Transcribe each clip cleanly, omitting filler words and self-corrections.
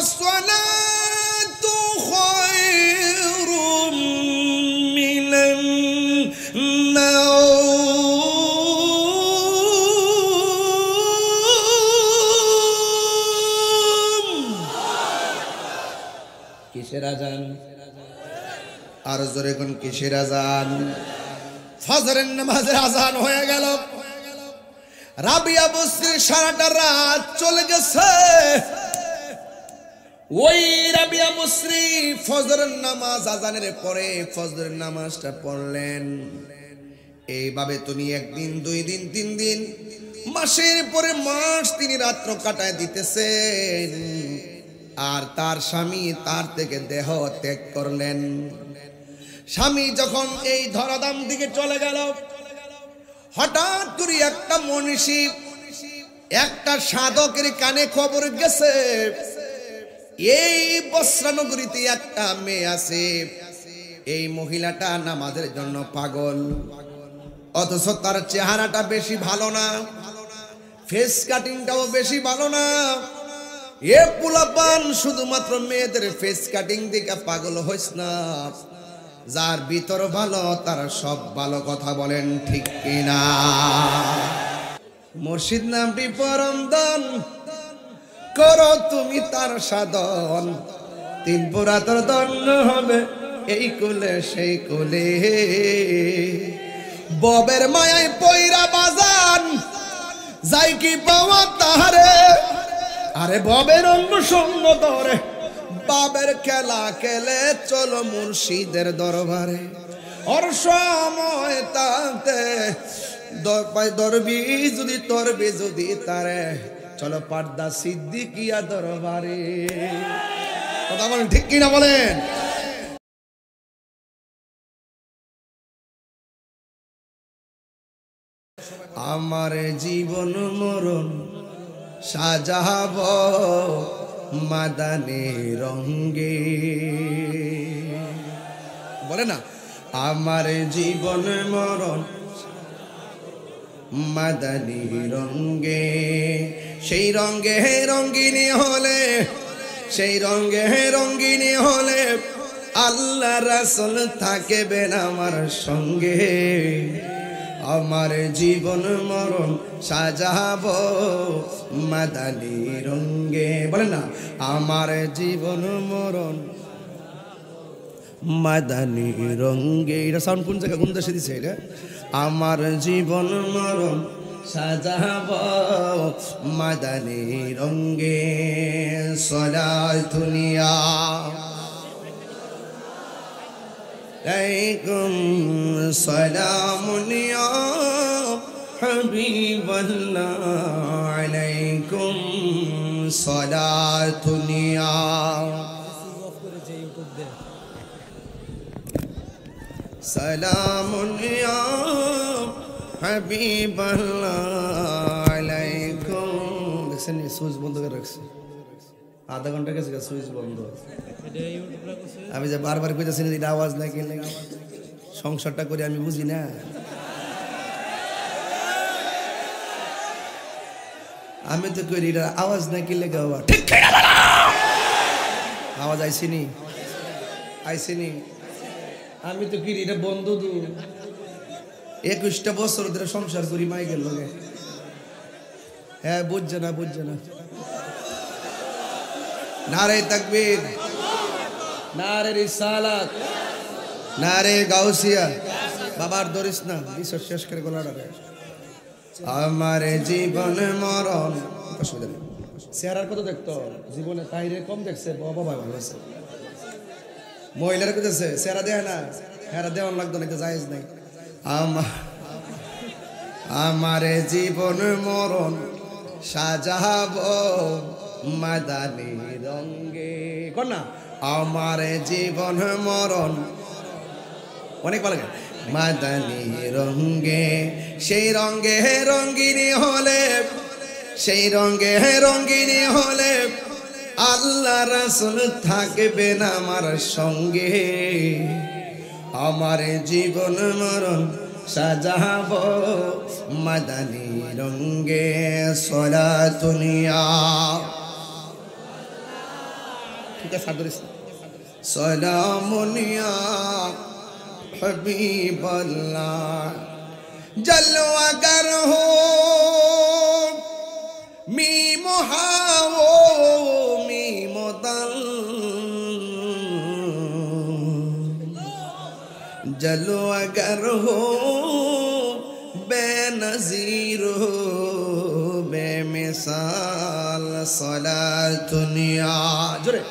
الصلاة خير من النوم কিসের আজান আর জোরে কোন কিসের আজান ফজরের নামাজের আজান হয়ে গেল রাবিয়া বসরি সারাটা রাত চলে গেছে ওই রাবিয়া বসরি ফজরের নামাজ আজানের পরে ফজরের নামাজটা পড়লেন এইভাবে তিনি একদিন দুই দিন তিন দিন মাসের পরে মাস তিনি রাত্র কাটায় দিতেছেন আর তার স্বামী তার থেকে দেহ ত্যাগ করলেন স্বামী যখন এই ধরাধাম দিকে চলে গেল হঠাৎ করে একটা মনীষী একটা সাধকের কানে খবর গেছে এই বসরা নগরীতে একটা মেয়ে আছে এই মহিলাটা নামাজের জন্য পাগল অথচ তার চেহারাটা বেশি ভালো না ফেস কাটিংটাও বেশি ভালো না এ পোলাপান শুধুমাত্র মেয়েদের ফেস কাটিং দেখে পাগল হইস না যার ভিতর ভালো তার সব ভালো কথা বলেন ঠিক কিনা মুর্শিদ নামটি পরম দান করো তুমি তার সাধন তিন পুরা তোর দণ্ড হবে এই কুলে সেই কুলে ববের মায়ায় পয়রা বাজান যাই কি পাওয়া তাহারে আরে ববের অন্য সঙ্গ ধরে বাবের খেলা খেলে চলো মুর্শিদের দরবারে ওর সময় তাতে দরবি যদি তারে চলো পার্দা সিদ্দিকিয়া দরবারে কথা বলেন ঠিক কিনা বলেন আমার জীবন মরণ সাজাব মাদানে রঙ্গে বলে না আমার জীবন মরণ মাদানি রঙ্গে সেই রঙ্গে রঙ্গিনী হলে সেই রঙ্গে রঙ্গিনী হলে আল্লাহ রাসূল থাকবেন আমার সঙ্গে আমার জীবন মরণ সাজাবো মাদানি রঙ্গে বলেন না আমার জীবন মরণ মাদানি রঙ্গে এটা সাউন্ড কোন জায়গা কোন দেশে দিছে এটা আমার জীবন মরণ সাজাবো মাদানি রঙ্গে সলাতুনিয়া عليكم سلام يا حبيب الله عليكم صلاة يا سلام يا حبيب الله عليكم দেখছেন সুইচ বন্ধ করে রাখছি আধা ঘন্টা গেছে সুইচ বন্ধ আমি যে বারবার কইতাছি এটা আওয়াজ না কেলে সংসারটা করে আমি বুঝি না আমি তো করি এটা আওয়াজ না কেলে গাওয়া ঠিক আওয়াজ আইছিনি আমি তো করি এটা বন্ধ দু 21টা বছর ধরে সংসার করি মাইকেল লগে হ্যাঁ বুঝছে না नारे तकबीर नारे रिसालत नारे गाउसिया बाबार दरिस ना इसो शेष करे गलाड़ा रे हमारे जीवन मरण असुविधा নেই চেহারার কত দেখতো জীবনে তাইরে কম দেখছে বাবা ভাই ভালো আছে মহিলার কত আছে চেহারা দেয় না চেহারা দেওয়ার লাগতো না তো জায়েজ নাই हमारे जीवन मरण সাজাবো মাদানি রঙ্গে কোন না আমার জীবন মরণ অনেক ভালো মাদানি রঙ্গে সেই রঙ্গে রঙ্গিনী হলে সেই রঙ্গে রঙ্গিনী হলে আল্লাহ রাসূল থাকবেন আমার সঙ্গে আমার জীবন মরণ সাজাবো মাদানি রঙ্গে সলাতুনিয়া সালামুন ইয়া হাবিবাল্লাহ জলওয়াগার হো মিম হাও মিম দাল जलवागर हो बेनज़ीर हो बेमिसाल सलातुनिया जुरे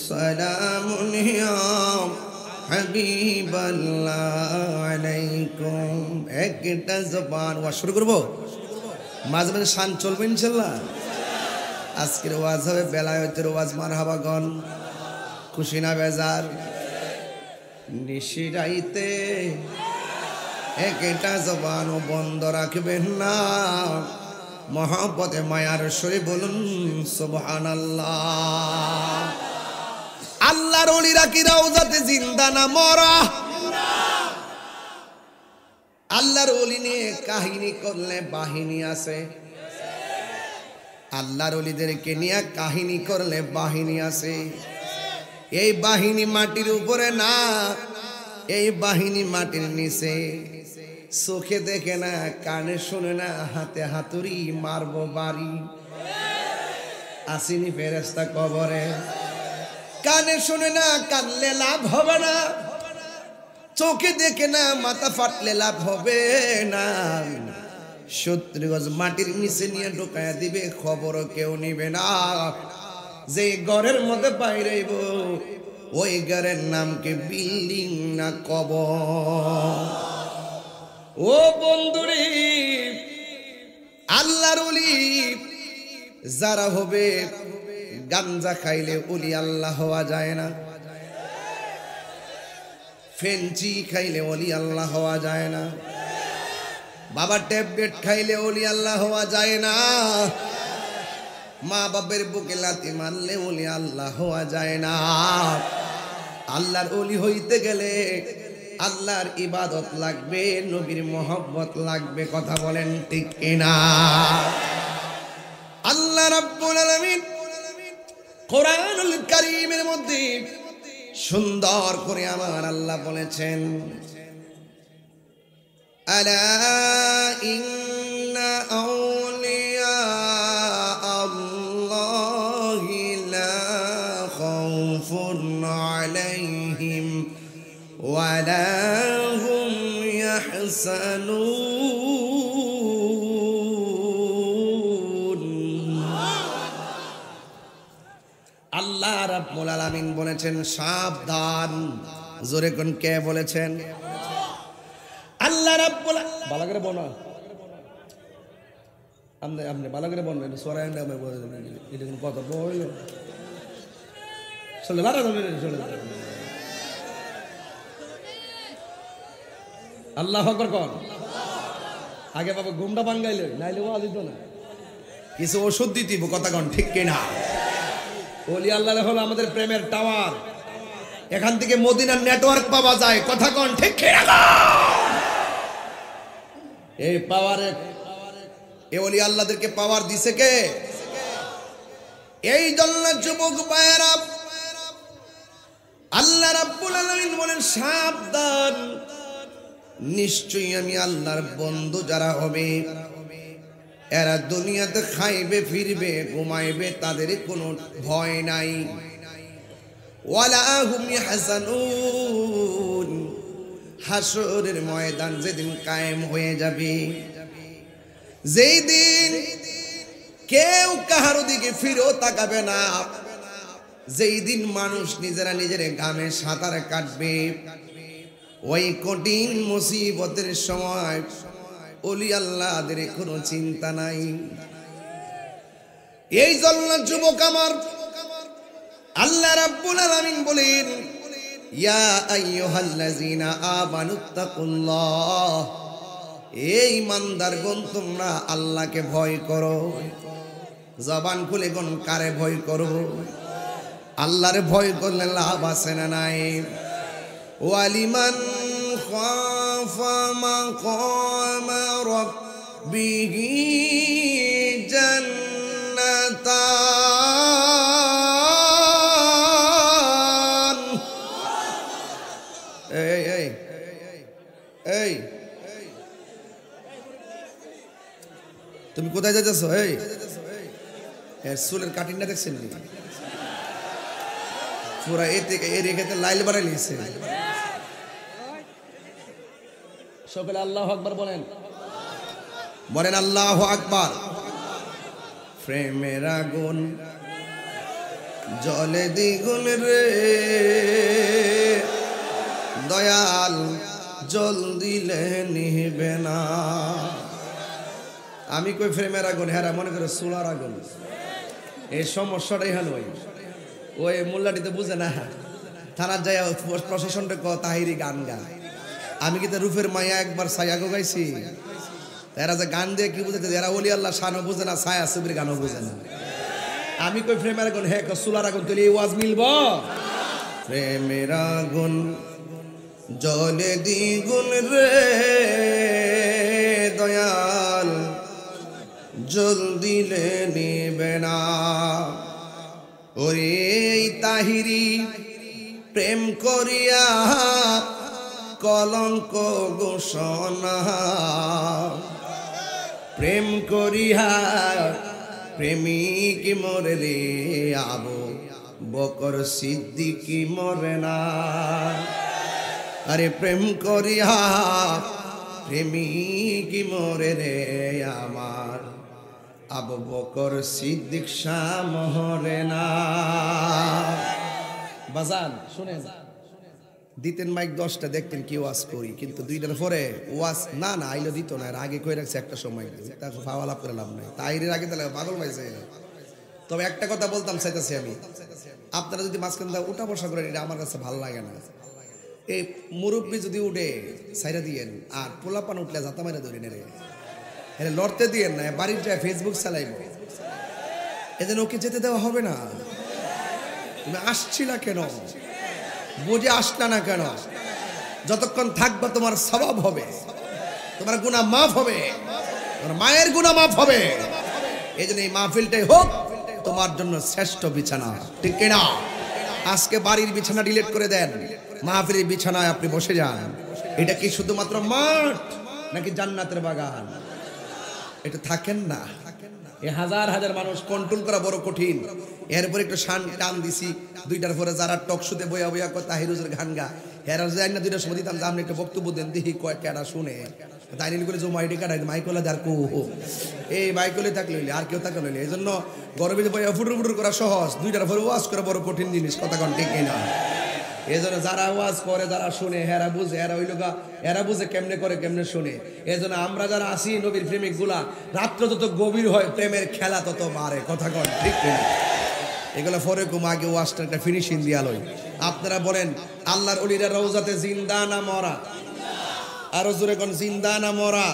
सलामुनिया हबीबल्लाह अलैकुम एकटा ज़बान ওয়াজ শুরু করব মাঝে মাঝে শান চলবে ইনশাআল্লাহ আজকের ওয়াজ হবে বেলায়েতের ওয়াজ মারহাবা গান খুশি না বেজার নিশিরাইতে একটা জবান বন্ধ রাখবেন না মহব্বতে মায়ার সরে বলুন সুবহানাল্লাহ আল্লাহর ওলিরা কি রওজাতে জিন্দা না মরা আল্লাহর ওলি নিয়ে কাহিনী করলে বাহিনী আছে আল্লাহর ওলিদেরকে নিয়ে কাহিনী করলে বাহিনী আছে এই বাহিনী মাটির উপরে না এই বাহিনী মাটির নিচে চোখে দেখে না কানে শুনে না হাতে হাতুড়ি মারবো বাড়ি আসিনি ফেরেশতা কবরে কানে শুনে না কানলে লাভ হবে না চোখে দেখে না মাথা ফাটলে লাভ হবে না 70 গজ মাটির নিচে নিয়ে ঢোকায়া দিবে খবরও কেউ নিবে না যে ঘরের মধ্যে বাইরেইব ওই ঘরের নাম কি বিল্ডিং না কবর ও বন্ধুরে আল্লাহর ওলি যারা হবে গাঞ্জা খাইলে ওলি আল্লাহ হওয়া যায় না ফেঞ্চি খাইলে ওলি আল্লাহ হওয়া যায় না বাবা ট্যাবলেট খাইলে ওলি আল্লাহ হওয়া যায় না মা বাবার বুকে লাথি মারলে ওলি আল্লাহ হওয়া যায় না আল্লাহর ওলি হইতে গেলে আল্লাহর ইবাদত লাগবে নবীর মহব্বত লাগবে কথা বলেন ঠিক কিনা আল্লাহ রাব্বুল আলামিন কোরআনুল কারীমের মধ্যে সুন্দর করে আমার আল্লাহ বলেছেন আলা ইন্না আউলিয়া عليهم ولا هم يحزنون আল্লাহ রাব্বুল আলামিন বলেছেন সাবধান জোরে কোন কে বলেছেন আল্লাহ রাব্বুল ভালো করে বলো আপনি ভালো করে বলবেন সরাই না আমি বলে দেবেন এটা কোন কথা বললেন চলে বারা চলে আল্লাহ আকবার কর আগে বাবা ঘুমটা ভাঙাইলে নাইলে ও দিত না কিছু ওষুধ দিতিব কথা কন ঠিক কিনা ওলি আল্লাহ হলো আমাদের প্রেমের টাওয়ার এখান থেকে মদিনার নেটওয়ার্ক পাওয়া যায় কথা কন ঠিক কিনা এই পাওয়ারে এই ওলি আল্লাহদেরকে পাওয়ার দিছে কে এই জন্য যুবক ভাইয়েরা আল্লাহ রাব্বুল আলামিন বলেন সাবধান নিশ্চয়ই আমি আল্লাহর বন্ধু যারা হবে এরা দুনিয়াতে খাইবে ফিরবে ঘুমাইবে তাদের কোনো ভয় নাই ওয়ালা হুম ইয়াহজানুন হাসরের ময়দান যেদিন কায়েম হয়ে যাবে যেই দিন কেউ কাহার দিকে ফিরেও তাকাবে না যেই দিন মানুষ নিজেরা নিজের ঘামে সাঁতার কাটবে ওই কঠিন মুসিবতের সময় ওলি আল্লাহদের কোনো চিন্তা নাই এই জন্য যুবক আমার আল্লাহ রাব্বুল আলামিন বলেন ইয়া আইয়ুহাল্লাযীনা আমানুত্তাকুল্লাহ এই ইমানদারগণ তোমরা আল্লাহকে ভয় করো জবান খুলে কোন কারে ভয় করো আল্লাহরে ভয় করলে লাভ আছে না নাই ওয়ালিমান খাফা মাকাম রাব্বিহি জান্নাত কোথায় যাইতেছ? এই চুলের কাটিংটা দেখছেন নি? পুরা এই রেখাতে লাইল বাড়াই লিয়েছে। সকলে আল্লাহু আকবার বলেন, বলেন আল্লাহু আকবার। প্রেমের আগুন জলে দ্বিগুণ রে দয়াল, জল দিলে নিবে না। আমি কই প্রেমের আগুন, হেরা মনে করে চুলার আগুন। এই সমস্যাটাই হলো ওই মোল্লাটিতে বুঝে না, থানার যায় প্রশাসনটা তাহিরি গান গা। আমি কিন্তু রূপের মায়া একবার ছায়া গাইছি, এরা যে গান দিয়ে কি বুঝেছে, এরা ওলি আল্লাহ শানও বুঝে না, ছায়া ছবির গানও বুঝে না। আমি কই প্রেমের আগুন, হ্যাঁ চুলার আগুন, তুই এই ওয়াজ মিলব? প্রেমের আগুন জলে দ্বিগুণ রে দয়াল, জল দিলে নিবে না। ওরে তাহিরি প্রেম করিয়া কলঙ্ক ঘোষণা, প্রেম করিয়া প্রেমিক মরে রে, আবু বকর সিদ্দিকী মরে না। আরে প্রেম করিয়া প্রেমিক মরে রে, আমার আবু বকর সিদ্দিক শাহ মরে না। বাজান শুনেন, দিতেন মাইক 10টা, দেখতেন কি ওয়াজ করি, কিন্তু 2টার পরে ওয়াজ না আইলো দিত না। আগে কই রাখছে একটা সময়, তাকে ফাওয়া লাভ করে লাভ নাই, তাইরের আগে তাহলে পাগল পাইছে। তবে একটা কথা বলতাম চাইতেছি আমি, আপনারা যদি মাঝখান থেকে উঠা বসা করেন, এটা আমার কাছে ভালো লাগে না। এই মুরব্বী যদি উঠে সাইরা দিয়েন, আর পোলাপান উঠলে যাতা মারা ধরে নেরে, এটা লড়তে দিয়েন না, বাড়ির যায় ফেসবুক চালাইব, এদিন ওকে যেতে দেওয়া হবে না। তুমি আসছিলা কেন, বুঝে আসলা না কেন? যতক্ষণ থাকবা তোমার সওয়াব হবে, তোমার গুনাহ মাফ হবে, তোমার মায়ের গুনাহ মাফ হবে। এই জন্য এই মাহফিলটাই হোক তোমার জন্য শ্রেষ্ঠ বিছানা, ঠিক কিনা? আজকে বাড়ির বিছানা ডিলিট করে দেন, মাহফিলের বিছানায় আপনি বসে যান। এটা কি শুধুমাত্র মাঠ নাকি জান্নাতের বাগান? এটা থাকেন না। এই হাজার হাজার মানুষ কন্ট্রোল করা বড় কঠিন। এরপর একটু শান টান দিছি, 2টার পরে যারা টকশুতে বইয়া বইয়া কয় তাহিরুজের গান গা, হেরা যায় না 2টার সময় দিতাম, আপনি একটা বক্তব্য দেন, দেখি কয় কেডা শুনে। তাই করে যে মাইডি কাটাই মাইকলা দার কো, এই মাইকলে থাকলে আর কেউ থাকলে, এই জন্য গরমে বইয়া ফুটুর ফুটুর করা সহজ, 2টার পরে ওয়াজ করা বড় কঠিন জিনিস, কথা কন ঠিক কিনা? এই জন্য যারা ওয়াজ করে, যারা শুনে, হেরা বুঝে, এরা ওই লোকা, এরা বুঝে কেমনে করে কেমনে শুনে। এই জন্য আমরা যারা আসি নবীর প্রেমিক গুলা, রাত্র যত গভীর হয় প্রেমের খেলা তত বাড়ে, কথা কন ঠিক কিনা? এগুলো পরে কুম, আগে ওয়াজটা একটা ফিনিশিং দিয়া লই। আপনারা বলেন, আল্লাহর ওলিরা রওজাতে জিন্দা না মরা? আরো জোরে কোন জিন্দা না মরা?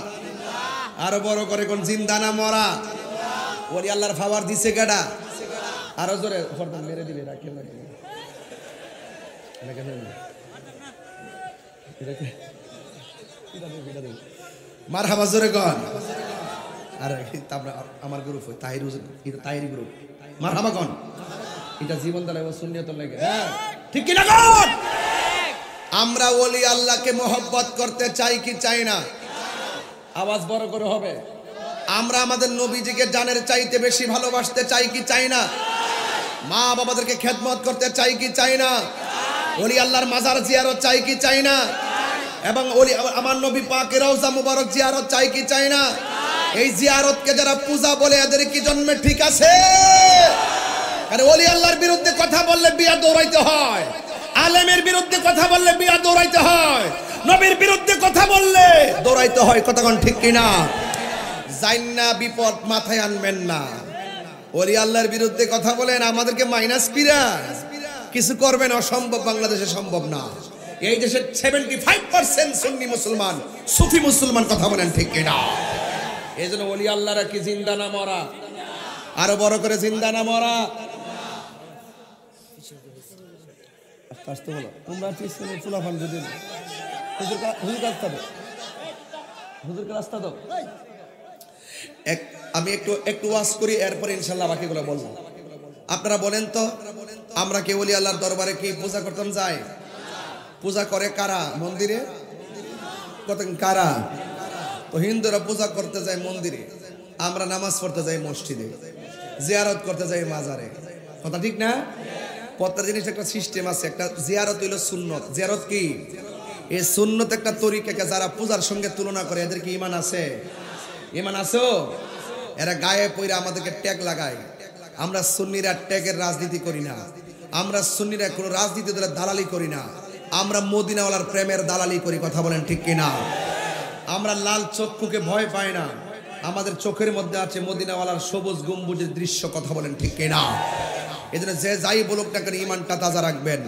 আরো বড় করে কোন জিন্দা না মরা? ওলি আল্লাহর ফাওয়ার দিছে কেডা? আরো জোরে ফরমান মেরে দিবে, রাখে না মারহাবা জোরে কোন। আর আমার গ্রুপ তাহিরি গ্রুপ, মারহাবা কোন। এটা জীবন দালে সুন্নিয়তের লাগে, হ্যাঁ ঠিক কি না কোন? আমরা ওলি আল্লাহকে মহব্বত করতে চাই কি চাই না? আওয়াজ বড় করে হবে। আমরা আমাদের নবীজিকে জানের চাইতে বেশি ভালোবাসতে চাই কি চাই না? মা বাবাদেরকে খেদমত করতে চাই কি চাই না? ওলি আল্লাহর মাজার জিয়ারত চাই কি চাই না? এবং ওলি আমার নবী পাকের রওজা মুবারক জিয়ারত চাই কি চাই না? এই জিয়ারতকে যারা পূজা বলে, এদের কি জন্মে ঠিক আছে? আরে ওলি আল্লাহর বিরুদ্ধে কথা বললে বিয়া দৌড়াইতে হয়, আলেমের বিরুদ্ধে কথা বললে বিয়া দৌড়াইতে হয়, নবীর বিরুদ্ধে কথা বললে দৌড়াইতে হয়, কথা কোন ঠিক কিনা? জাইন্না বিপদ মাথায় আনবেন না। ওলি আল্লাহর বিরুদ্ধে কথা বলেন, আমাদেরকে মাইনাস পিরাস কিছু করবেন, অসম্ভব, বাংলাদেশে সম্ভব না। এই দেশের 75% সুন্নি মুসলমান, সুফি মুসলমান, কথা বলেন ঠিক কিনা? এই জন্য ওলি আল্লাহরা কি জিন্দা না মরা? আরো বড় করে জিন্দা না মরা? তোমরা ফুলাফান যদি হুজুরকে রাস্তা দাও। আমি একটু ওয়াজ করি, এরপর ইনশাল্লাহ বাকিগুলো বলবো। আপনারা বলেন তো, আমরা কি ওলি আল্লাহর দরবারে কি পূজা করতাম যাই? পূজা করে কারা? মন্দিরে। কত কারা? তো হিন্দুরা পূজা করতে যায় মন্দিরে, আমরা নামাজ পড়তে যাই মসজিদে, জিয়ারত করতে যাই মাজারে, কথা ঠিক না? প্রত্যেক জিনিস একটা সিস্টেম আছে। একটা জিয়ারত হইল সুন্নত। জিয়ারত কি? এই সুন্নত একটা তরিকাকে যারা পূজার সঙ্গে তুলনা করে এদের কি ইমান আছে? ইমান আছো? এরা গায়ে পইরা আমাদেরকে ট্যাগ লাগায়। আমরা সুন্নিরা ট্যাগের রাজনীতি করি না। আমরা সুন্নিরা কোনো রাজনীতি দলে দালালি করি না। আমরা মদিনাওয়ালার প্রেমের দালালি করি, কথা বলেন ঠিক কিনা? আমরা লাল চক্ষুকে ভয় পাই না। আমাদের চোখের মধ্যে আছে মদিনাওয়ালার সবুজ গম্বুজের দৃশ্য, কথা বলেন ঠিক কিনা? এজন্য যে যাই বলুক না কেন ইমানটা তাজা রাখবেন।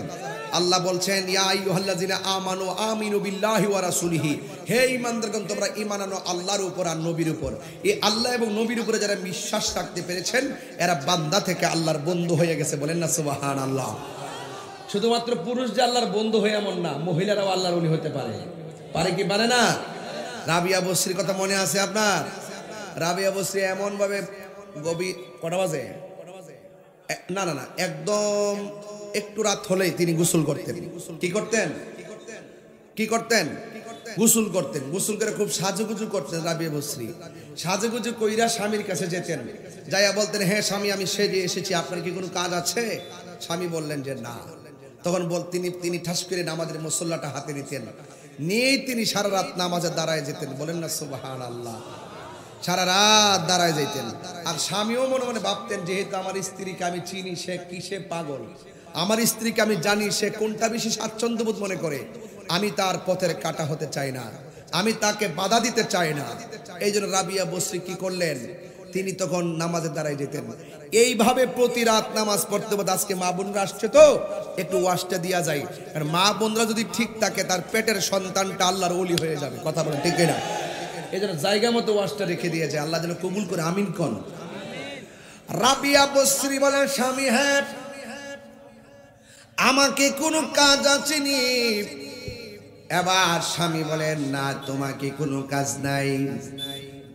আল্লাহ বলছেন, ইয়া আইয়ুহাল্লাযিনা আমানু আমিনু বিল্লাহি ওয়া রাসূলিহি, হে ঈমানদারগণ তোমরা ঈমান আনো আল্লাহর উপর আর নবীর উপর। এই আল্লাহ এবং নবীর উপরে যারা বিশ্বাস রাখতে পেরেছেন এরা বান্দা থেকে আল্লাহর বন্ধু হয়ে গেছে, বলেন না সুবহানাল্লাহ। শুধুমাত্র পুরুষ যে আল্লাহর বন্ধু হয় এমন না, মহিলারাও আল্লাহর ওলি হতে পারে। পারে কি পারে না? রাবিয়া বসরির কথা মনে আছে আপনার? রাবিয়া বসরি এমন ভাবে গভীর কটা বাজে না না না একদম একটু রাত হলেই তিনি গোসল করতেন। কি করতেন? কি করতেন? গোসল করতেন। গোসল করে খুব সাজুগুজু করতেন রাবিয়া বসরি। সাজুগুজু কইরা স্বামীর কাছে যেতেন, যাইয়া বলতেন, হ্যাঁ স্বামী আমি সেজে এসেছি, আপনার কি কোনো কাজ আছে? স্বামী বললেন যে না। তখন তিনি ঠাস করে নামাজের মুসল্লাটা হাতে নিতেন, নিয়েই তিনি সারা রাত নামাজে দাঁড়ায় যেতেন, বলেন না সুবহানাল্লাহ। সারা রাত দাঁড়ায় যেতেন। আর স্বামীও মনে মনে ভাবতেন, যেহেতু আমার স্ত্রীকে আমি চিনি, সে কিসে পাগল, আমার স্ত্রীকে আমি জানি সে কোনটা বেশি স্বাচ্ছন্দ্যবোধ মনে করে, আমি তার পথের কাটা হতে চাই না, আমি তাকে বাধা দিতে চাই না। এই জন্য রাবিয়া বসরি কি করলেন? তিনি তখন নামাজে দাঁড়ায় যেতেন। এইভাবে প্রতি রাত নামাজ পড়তে পড়তে, আজকে মা বোনরা আসছে তো একটু ওয়াজটা দিয়া যায়, কারণ মা বোনরা যদি ঠিক থাকে তার পেটের সন্তানটা আল্লাহর ওলি হয়ে যাবে, কথা বলেন ঠিক না? এই জন্য জায়গা মতো ওয়াজটা রেখে দিয়েছে, আল্লাহ যেন কবুল করে, আমিন কোন। রাবিয়া বসরি বলেন, স্বামী হ্যাঁ আমাকে কোনো কাজ আছে নি? এবার স্বামী বলেন, না তোমাকে কোনো কাজ নাই।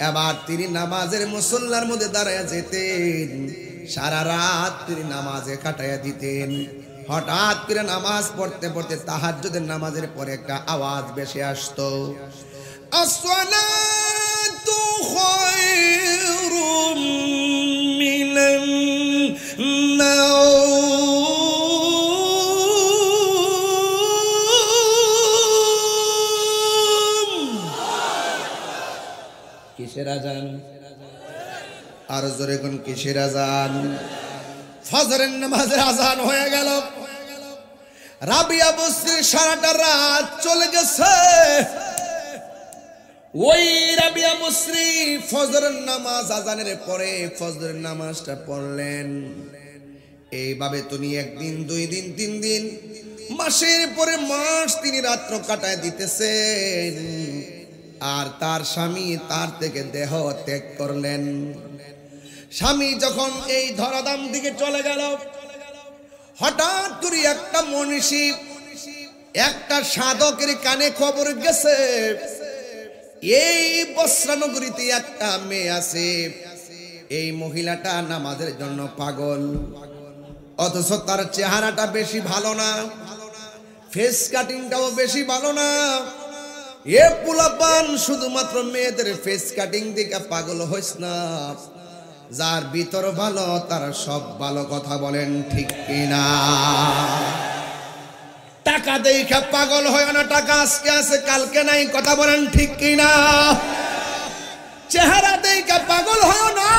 এবার তিনি নামাজের মুসল্লার মধ্যে দাঁড়ায় যেতেন, সারা রাত তিনি নামাজে কাটাইয়া দিতেন। হঠাৎ করে নামাজ পড়তে পড়তে তাহাজ্জুদের নামাজের পরে একটা আওয়াজ ভেসে আসতো, আসসালাতু খায়রুম মিনান নাওম। কিসের আজান? আর জোরে কোন কিসের আজান? ফজরের নামাজের আজান হয়ে গেল। রাবিয়া বসরি সারাটা রাত চলে গেছে। ওই রাবিয়া বসরি ফজরের নামাজ আজানের পরে ফজরের নামাজটা পড়লেন। এইভাবে তিনি একদিন, দুই দিন, তিন দিন, মাসের পরে মাস তিনি রাত্র কাটায় দিতেছেন। আর তার স্বামী তার থেকে দেহ ত্যাগ করলেন। স্বামী যখন এই ধরাধাম দিকে চলে গেল, হঠাৎ করে একটা মনীষী, একটা সাধকের কানে খবর গেছে, এই বসরা নগরীতে একটা মেয়ে আছে, এই মহিলাটা নামাজের জন্য পাগল, অথচ তার চেহারাটা বেশি ভালো না, ফেস কাটিংটাও বেশি ভালো না। এ পোলাপান শুধুমাত্র মেয়েদের ফেস কাটিং দিকে পাগল হইস না, যার ভিতর ভালো তার সব ভালো, কথা বলেন ঠিক কিনা? টাকা দেখা পাগল হয় না, টাকা আজকে আছে কালকে নাই, কথা বলেন ঠিক কিনা? চেহারা দেখা পাগল হয় না,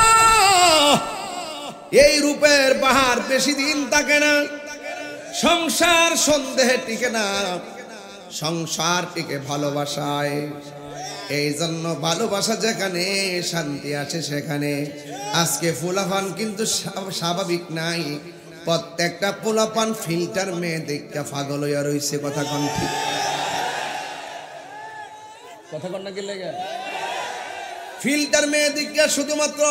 এই রূপের বাহার বেশি দিন থাকে না। সংসার সন্দেহে টিকে না, সংসার টিকে ভালোবাসায়। এই জন্য ভালোবাসা যেখানে, শান্তি আছে সেখানে। আজকে পোলাপান কিন্তু স্বাভাবিক নাই, প্রত্যেকটা পোলাপান ফিল্টার মেয়ে দেখতে পাগল হইয়া রইছে, কথা কন ঠিক? কথা কন না কি লাগে? ফিল্টার মেয়ে দেখতে শুধুমাত্র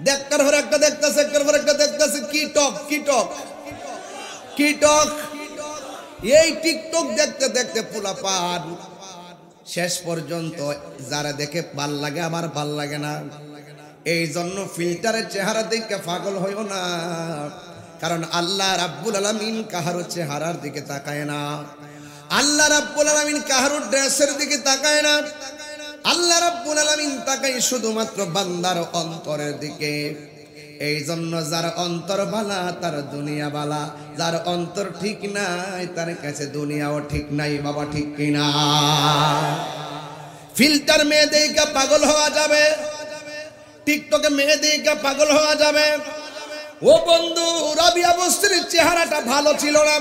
দেখতার পর একটা দেখতেছে, একটার পর একটা দেখতেছে, কি টক কি টক কি টক। এই টিকটক দেখতে দেখতে পোলাপান শেষ পর্যন্ত যারা দেখে ভাল লাগে আবার ভাল লাগে না। এই জন্য ফিল্টারের চেহারা দেখে পাগল হইও না, কারণ আল্লাহ রাব্বুল আলামিন কাহারো চেহারার দিকে তাকায় না, আল্লাহ রাব্বুল আলামিন কাহারো ড্রেসের দিকে তাকায় না, আল্লাহ রাব্বুল আলামিন তাকাই শুধুমাত্র বান্দার অন্তরের দিকে। এই জন্য যার অন্তর বালা তার দুনিয়া বালা, যার অন্তর ঠিক নাই তার কাছে দুনিয়াও ঠিক নাই। বাবা ঠিক কিনা? ফিল্টার মেয়ে দেখে পাগল হওয়া যাবে, টিকটকে মেয়ে দেখে পাগল হওয়া যাবে। ও বন্ধু, রাবিয়া বস্তির চেহারাটা ভালো ছিল না,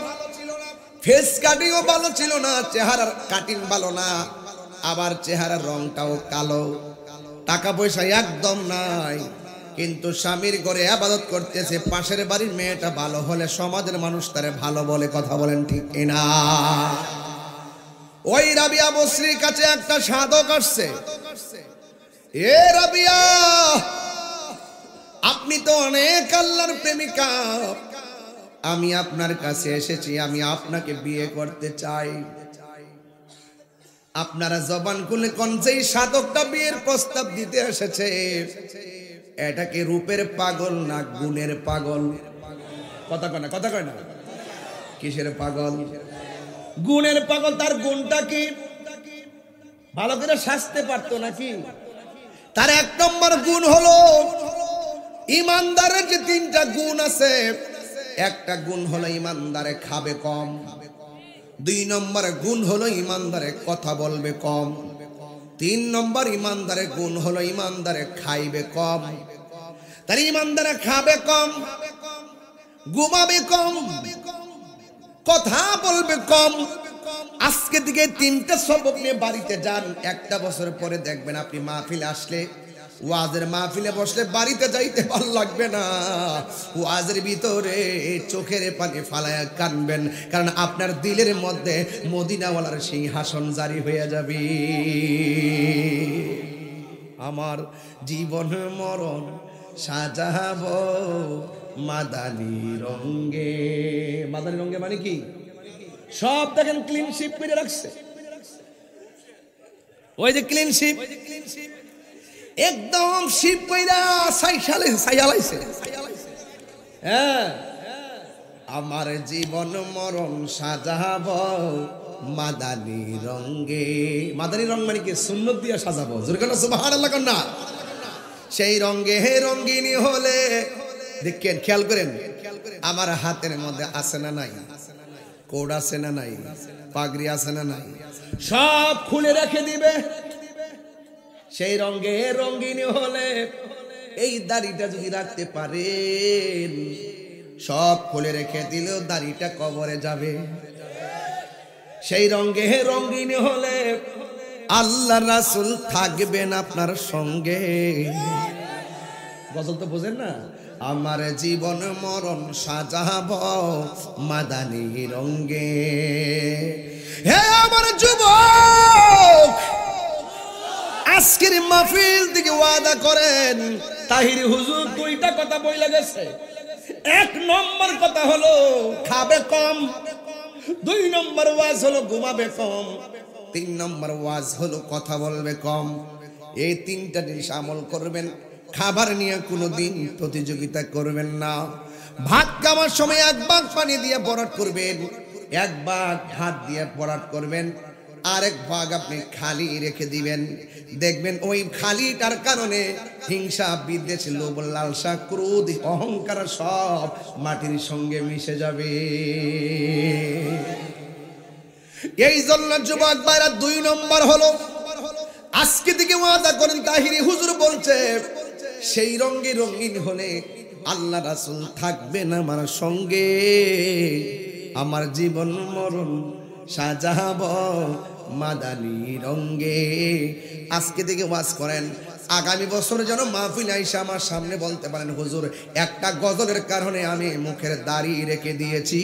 ফেস কাটিংও ভালো ছিল না, চেহারার কাটিং ভালো না, আবার চেহারার রংটাও কালো, টাকা পয়সা একদম নাই, কিন্তু স্বামীর ঘরে ইবাদত করতেছে। পাশের বাড়ির মেয়েটা ভালো হলে সমাজের মানুষ তারে ভালো বলে। কথা বলেন ঠিক কিনা? ওই রাবিয়া বস্রির কাছে একটা সাধক আসছে। এ রাবিয়া, আপনি তো অনেক আল্লাহর প্রেমিকা, আমি আপনার কাছে এসেছি, আমি আপনাকে বিয়ে করতে চাই। আপনারা জবান খুলে কোন যেই সাধকটা বিয়ের প্রস্তাব দিতে এসেছে, এটা কি রূপের পাগল না গুণের পাগল? কথা কয় না, কথা কয় না। কিসের পাগল? গুণের পাগল। তার গুণটা কি? ভালো করে সাজতে পারতো নাকি? তার এক নম্বর গুণ হলো ইমানদারের যে তিনটা গুণ আছে, একটা গুণ হলো ইমানদারে খাবে কম, দুই নম্বর গুণ হলো ইমানদারে কথা বলবে কম, তিন নম্বর ইমানদারে গুণ হলো ইমানদারে খাইবে কম। তার ইমানদারে খাবে কম, ঘুমাবে কম, কথা বলবে কম। আজকে দিকে তিনটা সবক নিয়ে বাড়িতে যান, একটা বছর পরে দেখবেন আপনি মাহফিলে আসলে, ওয়াজের মাহফিলে বসলে বাড়িতে যাইতে ভালো লাগবে না। ওয়াজের ভিতরে চোখের পানি ফালায়া কানবেন, কারণ আপনার দিলের মধ্যে মদিনাওয়ালার সিংহাসন জারি হয়ে যাবে। আমার জীবন মরণ সাজাবো মাদানী রঙে। মাদানী রঙে মানে কি? সব দেখেন ক্লিন শিপ করে রাখছে। ওই যে ক্লিন শিপ, একদম শিপ কইরা সাইয়ালাইছে। হ্যাঁ, আমার জীবন মরণ সাজাবো মাদানী রঙে। মাদানী রং মানে কি? সুন্নত দিয়া সাজাবো। জোরে কেন সুবহানাল্লাহ কর না? সেই রঙে রঙ্গিনী হলে দেখেন, খেয়াল করেন, আমার হাতের মধ্যে আছে না নাই? কোড আছে না নাই? পাগড়ি আছে না নাই? সব খুলে রেখে দিবে। সেই রঙে রঙ্গিনী হলে এই দাড়িটা যদি রাখতে পারেন, সব খুলে রেখে দিলেও দাড়িটা কবরে যাবে। সেই রঙে রঙ্গিনী হলে আল্লাহ রাসূল থাকবেন আপনার সঙ্গে। গজল তো বোঝেন না? আমার জীবন মরণ সাজাবো মাদানী রঙে। হে আমার যুবক, আজকের মাহফিল থেকে ওয়াদা করেন। তাহিরি হুজুর দুইটা কথা বইলা গেছে। এক নম্বর কথা হলো খাবে কম, দুই নম্বর ওয়াজ হলো ঘুমাবে কম, তিন নম্বর ওয়াজ হলো কথা বলবে কম। এই তিনটা জিনিস আমল করবেন। খাবার নিয়ে কোনোদিন প্রতিযোগিতা করবেন না। ভাত খাওয়ার সময় এক ভাগ পানি দিয়ে বরাট করবেন, এক ভাগ ভাত দিয়ে বরাট করবেন, আরেক ভাগ আপনি খালি রেখে দিবেন। দেখবেন ওই খালিটার কারণে হিংসা, বিদ্বেষ, লোভ, লালসা, ক্রোধ, অহংকার সব মাটির সঙ্গে মিশে যাবে। এই জন্য যুবক ভাইরা, দুই নম্বর হলো আজকে থেকে ওয়াদা করেন। তাহিরি হুজুর বলছে সেই রঙে রঙিন হলে আল্লাহ রাসূল থাকবেন আমার সঙ্গে। আমার জীবন মরণ সাজাবো মাদানী রঙে। আজকে থেকে ওয়াজ করেন, আগামী বছর যেন মাহফিল আইসা আমার সামনে বলতে পারেন, হুজুর একটা গজলের কারণে আমি মুখের দাড়ি রেখে দিয়েছি,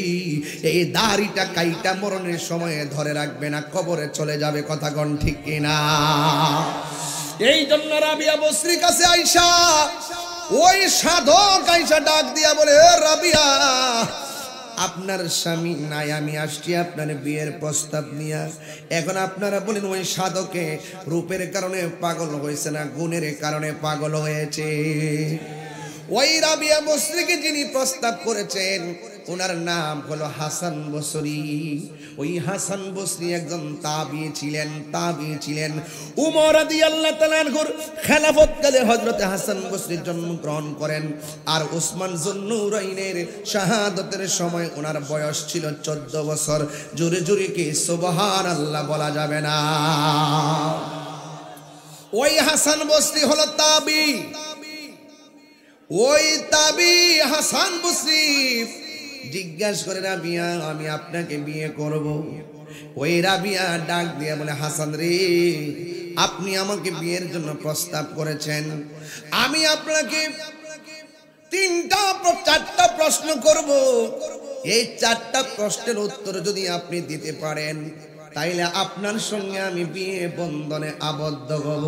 এই দাড়িটা কাইটা মরণের সময়ে ধরে রাখবে না, কবরে চলে যাবে। কথা কোন ঠিক কিনা? এই জন্য রাবিয়া বসরির কাছে আইসা ওই সাধক আইসা ডাক দিয়া বলে, রাবিয়া, আপনার স্বামী নাই, আমি আসছি আপনার বিয়ের প্রস্তাব নিয়ে। এখন আপনারা বলেন ওই সাধকে রূপের কারণে পাগল হয়েছে না গুণের কারণে পাগল হয়েছে? ওই রাবিয়া বসরিকে যিনি প্রস্তাব করেছেন ওনার নাম হলো হাসান বসরি। ওই হাসান বসরি একজন তাবি ছিলেন। উমর রাদিয়াল্লাহু তাআলা আনহুর খেলাফতকালে হযরত হাসান বসরি জন্মগ্রহণ করেন। আর উসমান যুন্নুরাইনের শাহাদাতের সময় ওনার বয়স ছিল 14 বছর। জোরে জোরে কি সুবহানাল্লাহ বলা যাবে না? ওই হাসান বসরি হলো তাবি। ওই তাবি হাসান বসরি জিজ্ঞাসা করে, রাবিয়া আমি আপনাকে বিয়ে করব। ওই রাবিয়া ডাক দিয়ে বলে, হাসান রে, আপনি আমাকে বিয়ের জন্য প্রস্তাব করেছেন, আমি আপনাকে 4টা প্রশ্ন করব। এই 4টা প্রশ্নের উত্তর যদি আপনি দিতে পারেন তাইলে আপনার সঙ্গে আমি বিয়ে বন্ধনে আবদ্ধ হব।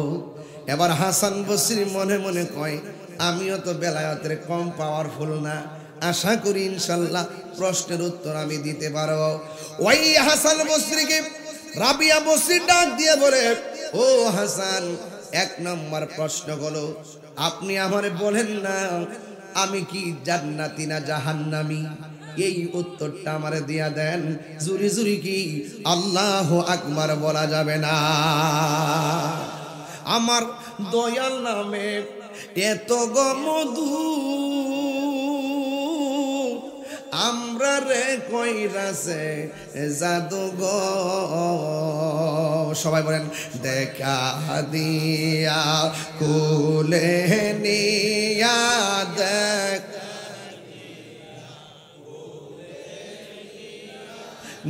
এবার হাসান বসরি মনে মনে কয়, আমিও তো বেলায়েতের কম পাওয়ারফুল না, আশা করি ইনশাল্লাহ প্রশ্নের উত্তর আমি দিতে পারবো। ওই হাসান বসরিকে রাবিয়া বসরি ডাক দিয়ে বলে, ও হাসান, 1 নম্বর প্রশ্ন হলো, আপনি আমারে বলেন না আমি কি জান্নাতি না জাহান্নামী? এই উত্তরটা আমারে দিয়া দেন। জুরি জুরি কি আল্লাহু আকবার বলা যাবে না? আমার দয়াল নামে এত গমধু আমরা রে কইরাছে জাদু গো। সবাই বলেন, দেখা দিয়া কুলে নিয়া দেখ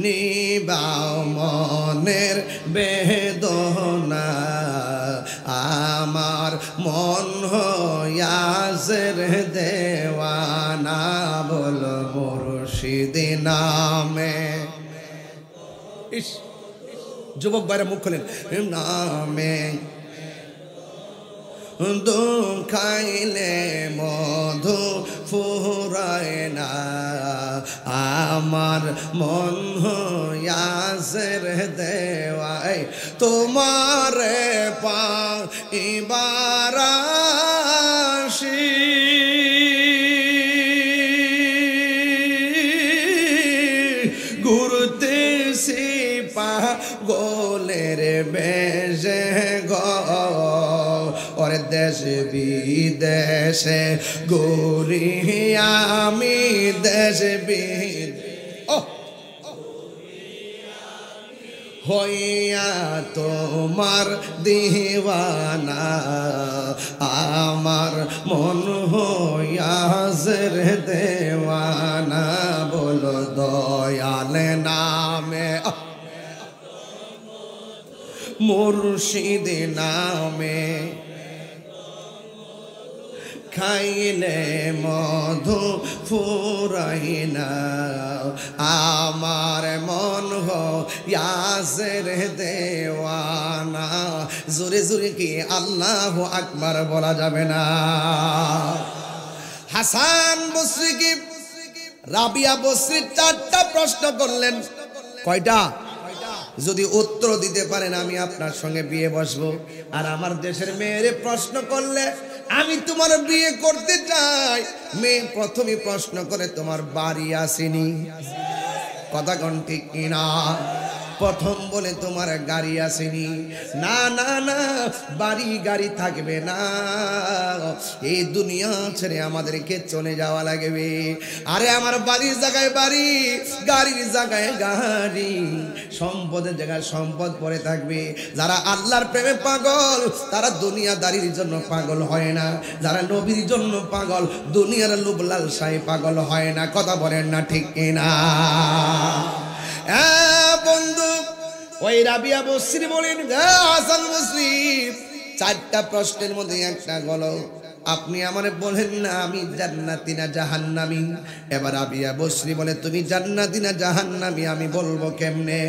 নিবাও মনের বেদনা, আমার মন হইয়াছে রে দেওয়ানা, বল মুর্শিদ নামে। ইস, যুবক বাইরে মুখ খোলেন, নামে দুখাইলে মধু ফুরায় না, আমার মন হইয়াছে রে দেওয়াই, তোমারে পাইবার আসি, ঘুরতেছি পাগলের বেশে গো, ওরে দেশ বিদেশে ঘুরি আমি, দেশ হইয়া তোমার দিওয়ানা, আমার মন হইয়াছে রে দেওয়ানা, বলো দয়াল নামে মুর্শিদ নামে খাইলে মধু ফুরাই না, আমার মন হইয়াছে রে দেওয়ানা। জোরে জোরে কি আল্লাহু আকবার বলা যাবে না? হাসান বসরি কি রাবিয়া বসরি 4টা প্রশ্ন করলেন। কয়টা? যদি উত্তর দিতে পারেন আমি আপনার সঙ্গে বিয়ে বসবো। আর আমার দেশের মেয়েরে প্রশ্ন করলে আমি তোমার বিয়ে করতে চাই, মেয়ে প্রথমে প্রশ্ন করে তোমার বাড়ি আসেনি, কথা কোন ঠিক কিনা? প্রথম বলে তোমার গাড়ি আসেনি, না না না, বাড়ি গাড়ি থাকবে না, এই দুনিয়া ছেড়ে আমাদেরকে চলে যাওয়া লাগবে। আরে আমার বাড়ির জায়গায় বাড়ি, গাড়ির জায়গায় গাড়ি, সম্পদের জায়গায় সম্পদ পড়ে থাকবে। যারা আল্লাহর প্রেমে পাগল তারা দুনিয়াদারির জন্য পাগল হয় না, যারা নবীর জন্য পাগল দুনিয়ার লোভ লালসায় পাগল হয় না, কথা বলেন না ঠিক কিনা? বন্ধু, ওই রাবিয়া বসরি বলেন, হাসান বসরি 4টা প্রশ্নের মধ্যে একটা গলো, আপনি আমারে বলেন না আমি জান্নাতি না জাহান্নামী। এবার রাবিয়া বসরি বলে, তুমি জান্নাতি না জাহান্নামী আমি বলবো কেমনে?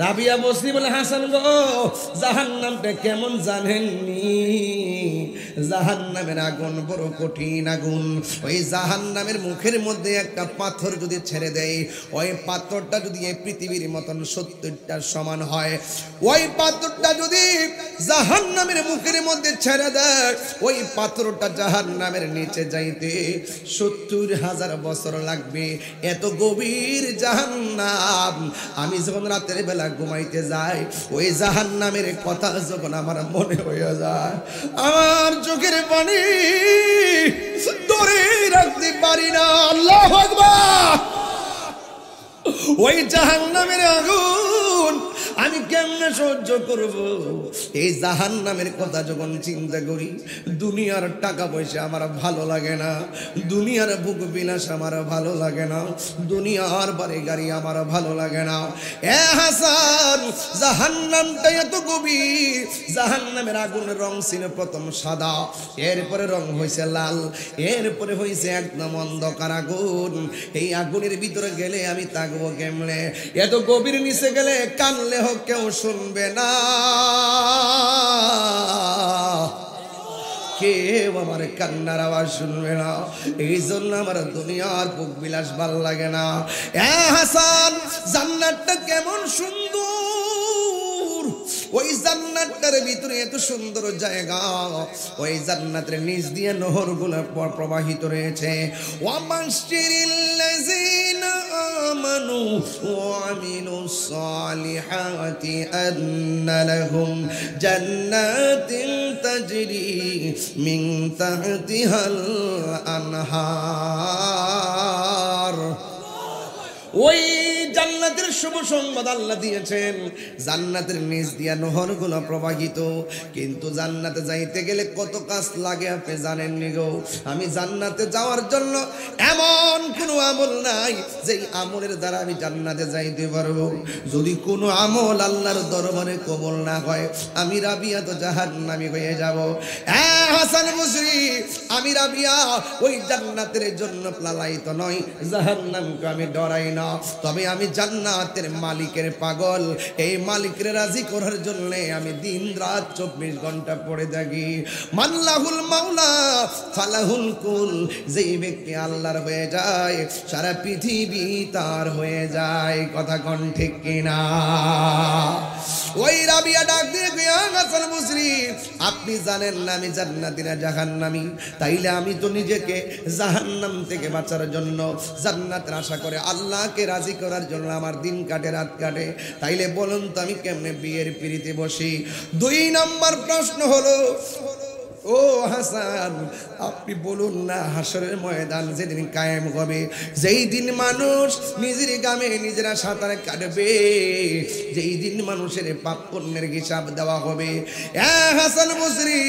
রাবিয়া বসরি বলে, হাসান গো, জাহান্নামটা কেমন জানেননি? জাহান্নামের আগুন বড় কঠিন আগুন। ওই জাহান্নামের মুখের মধ্যে একটা পাথর যদি ছেড়ে দেয়, ওই পাথরটা যদি এই পৃথিবীর মতন 70টার সমান হয়, ওই পাথরটা যদি জাহান্নামের মুখের মধ্যে ছেড়ে দেয়, ওই পাথরটা জাহান্নামের নিচে যাইতে 70,000 বছর লাগবে। এত গভীর জাহান্নাম। আমি যখন রাতের বেলা ঘুমাইতে যাই, ওই জাহান্নামের কথা যখন আমার মনে হয়ে যায়, আমার চোখের পানি ধরে রাখতে পারি না। আল্লাহু আকবার। ওই জাহান্নামের আগুন আমি কেমনে সহ্য করব? এই জাহান্নামের কথা যখন চিন্তা করি, দুনিয়ার টাকা পয়সা আমার ভালো লাগে না, দুনিয়ার ভোগ বিলাস আমার ভালো লাগে না, দুনিয়ার বাড়ি গাড়ি আমার ভালো লাগে না। এ হাসান, জাহান্নামটা এত গভীর। জাহান্নামের আগুনের রং ছিল প্রথম সাদা, এরপরে রং হয়েছে লাল, এরপরে হয়েছে একদম অন্ধকার আগুন। এই আগুনের ভিতরে গেলে আমি থাকবো কেমনে? এত গভীর নিচে গেলে কানলে হোক কেউ শুনবে না, কেউ আমার কান্নার আওয়াজ শুনবে না। এই জন্য আমার দুনিয়ার ভোগ বিলাস ভাল লাগে না। এ হাসান, জান্নাতটা কেমন সুন্দর! ওই জান্নাতের ভিতরে এত সুন্দর জায়গা, ওই জান্নাতের নিচ দিয়ে নহরগুলো প্রবাহিত রয়েছে। ওয়া বাশশিরিল্লাযিনা আমানু ওয়া আমিলুস সালিহাতি আন্না লাহুম জান্নাতিন তাজরি মিন তাহতিহাল আনহার। ওই জান্নাতের শুভ সংবাদ আল্লাহ দিয়েছেন। জান্নাতের নিচ দিয়া নহরগুলো প্রবাহিত। কিন্তু জান্নাতে যাইতে গেলে কত কাজ লাগে আপনি জানেননি গো? আমি জান্নাতে যাওয়ার জন্য এমন কোনো আমল নাই যে আমলের দ্বারা আমি জান্নাতে যাইতে পারবো। যদি কোনো আমল আল্লাহর দরবারে কবুল না হয়, আমি রাবিয়া তো জাহান্নামী হয়ে যাব। হাসান বসরি, আমি রাবিয়া ওই জান্নাতের জন্য লালায়িত নয়, জাহান্নামকে আমি ডরাই না। তবে আমি জান্নাতের মালিকের পাগল। এই মালিকের রাজি করার জন্য আমি দিন রাত 24 ঘন্টা পড়ে থাকি। মাল্লাহুল মাওলা ফালাহুল কুল। যেই ব্যক্তি আল্লাহর হয়ে যায়, সারা পৃথিবী তার হয়ে যায়। কথা কোন ঠিক কিনা? ওই রাবিয়া ডাক দিয়ে হাসান বসরি, আপনি জানেন না আমি জান্নাতি না জাহান্নামী? তাইলে আমি তো নিজেকে জাহান্নাম থেকে বাঁচার জন্য জান্নাতের আশা করে আল্লাহকে রাজি করার জন্য আমার দিন কাটে, রাত কাটে। তাইলে বলুন তো আমি কেমনে বিয়ের পিড়িতে বসি? 2 নম্বর প্রশ্ন হলো, ও হাসান, আপনি বলুন না, হাসরের ময়দান যেদিন কায়েম হবে, যেই দিন মানুষ নিজের গ্রামে নিজেরা সাঁতার কাটবে, যেই দিন মানুষের পাপ পুণ্যের হিসাব দেওয়া হবে, হাসান বসরি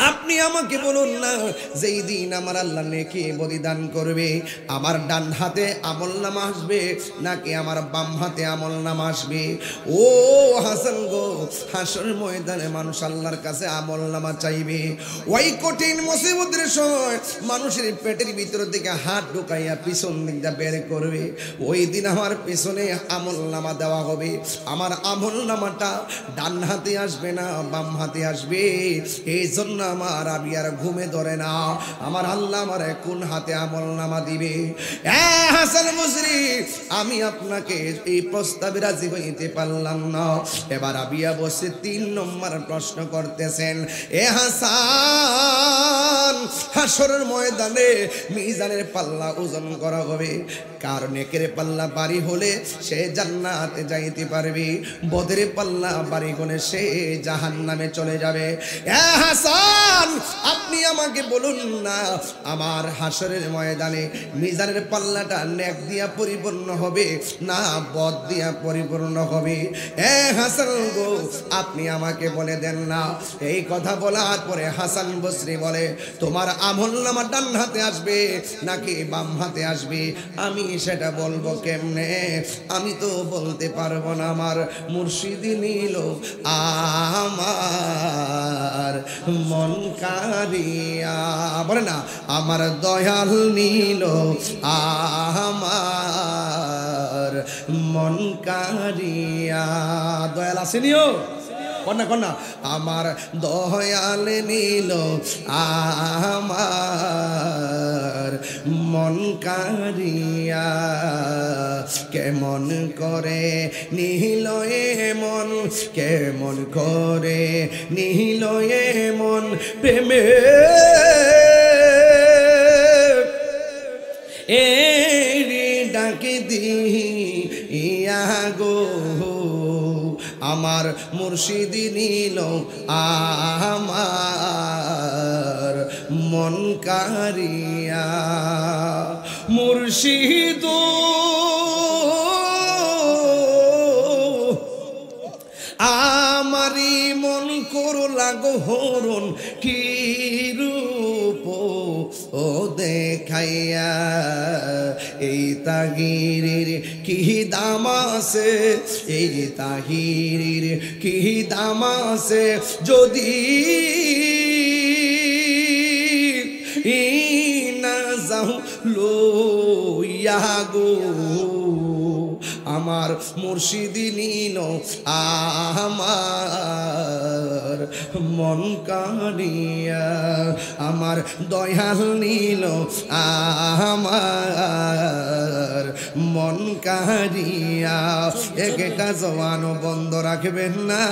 আপনি আমাকে বলুন না, যেই দিন আমার আল্লাহ নেকি বলিদান করবে, আমার ডান হাতে আমলনামা আসবে নাকি আমার বাম হাতে আমলনামা আসবে? ও হাসান গো, হাসর ময়দানে মানুষ আল্লাহর কাছে আমলনামা চাইবে। ওই কঠিন মুসিবতের সময় মানুষের পেটের ভিতর থেকে হাত ঢুকাইয়া পিছন দিকটা বের করবে। ওই দিন আমার পিছনে আমলনামা দেওয়া হবে। আমার আমলনামাটা ডান হাতে আসবে না বাম হাতে আসবে। এই জন্য আমার রাবিয়ার ঘুমে ধরে না, আমার আল্লাহ আমার কোন হাতে আমলনামা দিবে? হাসান বসরি, আমি আপনাকে এই প্রস্তাবে রাজি হইতে পারলাম না। এবার রাবিয়া বসে 3 নম্বর প্রশ্ন করতেছেন, এ হাসান, হাসরের ময়দানে মিজানের পাল্লা ওজন করা হবে। কার নেকের পাল্লা বাড়ি হলে সে জান্নাতে যাইতে পারবে, বদরের পাল্লা বাড়ি হলে সে জাহান্নামে চলে যাবে। এ হাসান, আপনি আমাকে বলুন না, আমার হাসরের ময়দানে মিজানের পাল্লাটা নেক দিয়া পরিপূর্ণ হবে না বদ দিয়া পরিপূর্ণ হবে? এ হাসান গো, আপনি আমাকে বলে দেন না। এই কথা বলার পরে হাসান বসরি বলে, তোমার আমলনামা ডান হাতে আসবে নাকি বাম হাতে আসবে আমি সেটা বলবো কেমনে? আমি তো বলতে পারবো না। আমার মুর্শিদ নিল আমার মন কারিয়া, বলে না, আমার দয়াল নিল আমার মন কারিয়া। দয়াল আসেনিও? কন্যা কন্যা আমার দয়াল নীল আমার মন কারিয়া কেমন করে নীল মন কেমন করে নীল মন প্রেমে এরি ডাকে দিয়া গো আমার মুর্শিদি নীল আমার মন কারিয়া মুর্শিদ আমারি মন করলা গো হরণ কি রূপ ও দেখাইয়া এই তাহিরের কি দাম আছে এই তাহিরের কি দাম আছে যদি না যাও লইয়া গো আমার মুর্শিদি নীল আমার মন কারিয়া আমার দয়াল নীল আমার মন কারিয়া একটা জওয়ানও বন্ধ রাখবেন না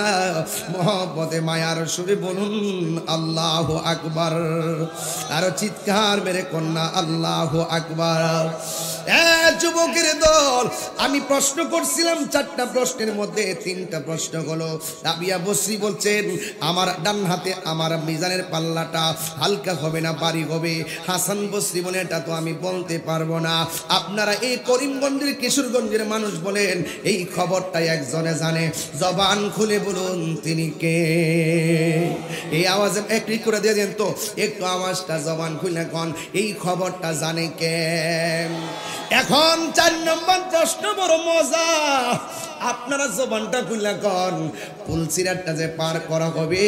মহব্বতে মায়ার সুরে বলুন আল্লাহু আকবার আর চিৎকার মেরে কন্যা আল্লাহু আকবার যুবকের দল আমি প্রশ্ন করছিলাম 4টা প্রশ্নের মধ্যে 3টা প্রশ্ন হলো রাবিয়া বসরি বলছেন আমার ডান হাতে আমার মিজানের পাল্লাটা হালকা হবে না ভারী হবে হাসান বসরি বলে এটা তো আমি বলতে পারবো না আপনারা এই করিমগঞ্জের কিশোরগঞ্জের মানুষ বলেন এই খবরটা একজনে জানে জবান খুলে বলুন তিনি কে এই আওয়াজে একটু করে দিয়ে দেন তো একটু আওয়াজটা জবান খুলে কোন এই খবরটা জানে কে এখন 4 নম্বর প্রশ্ন বড় মজা আপনারা জবানটা খুলে কোন পুলসিরাতটা যে পার করা হবে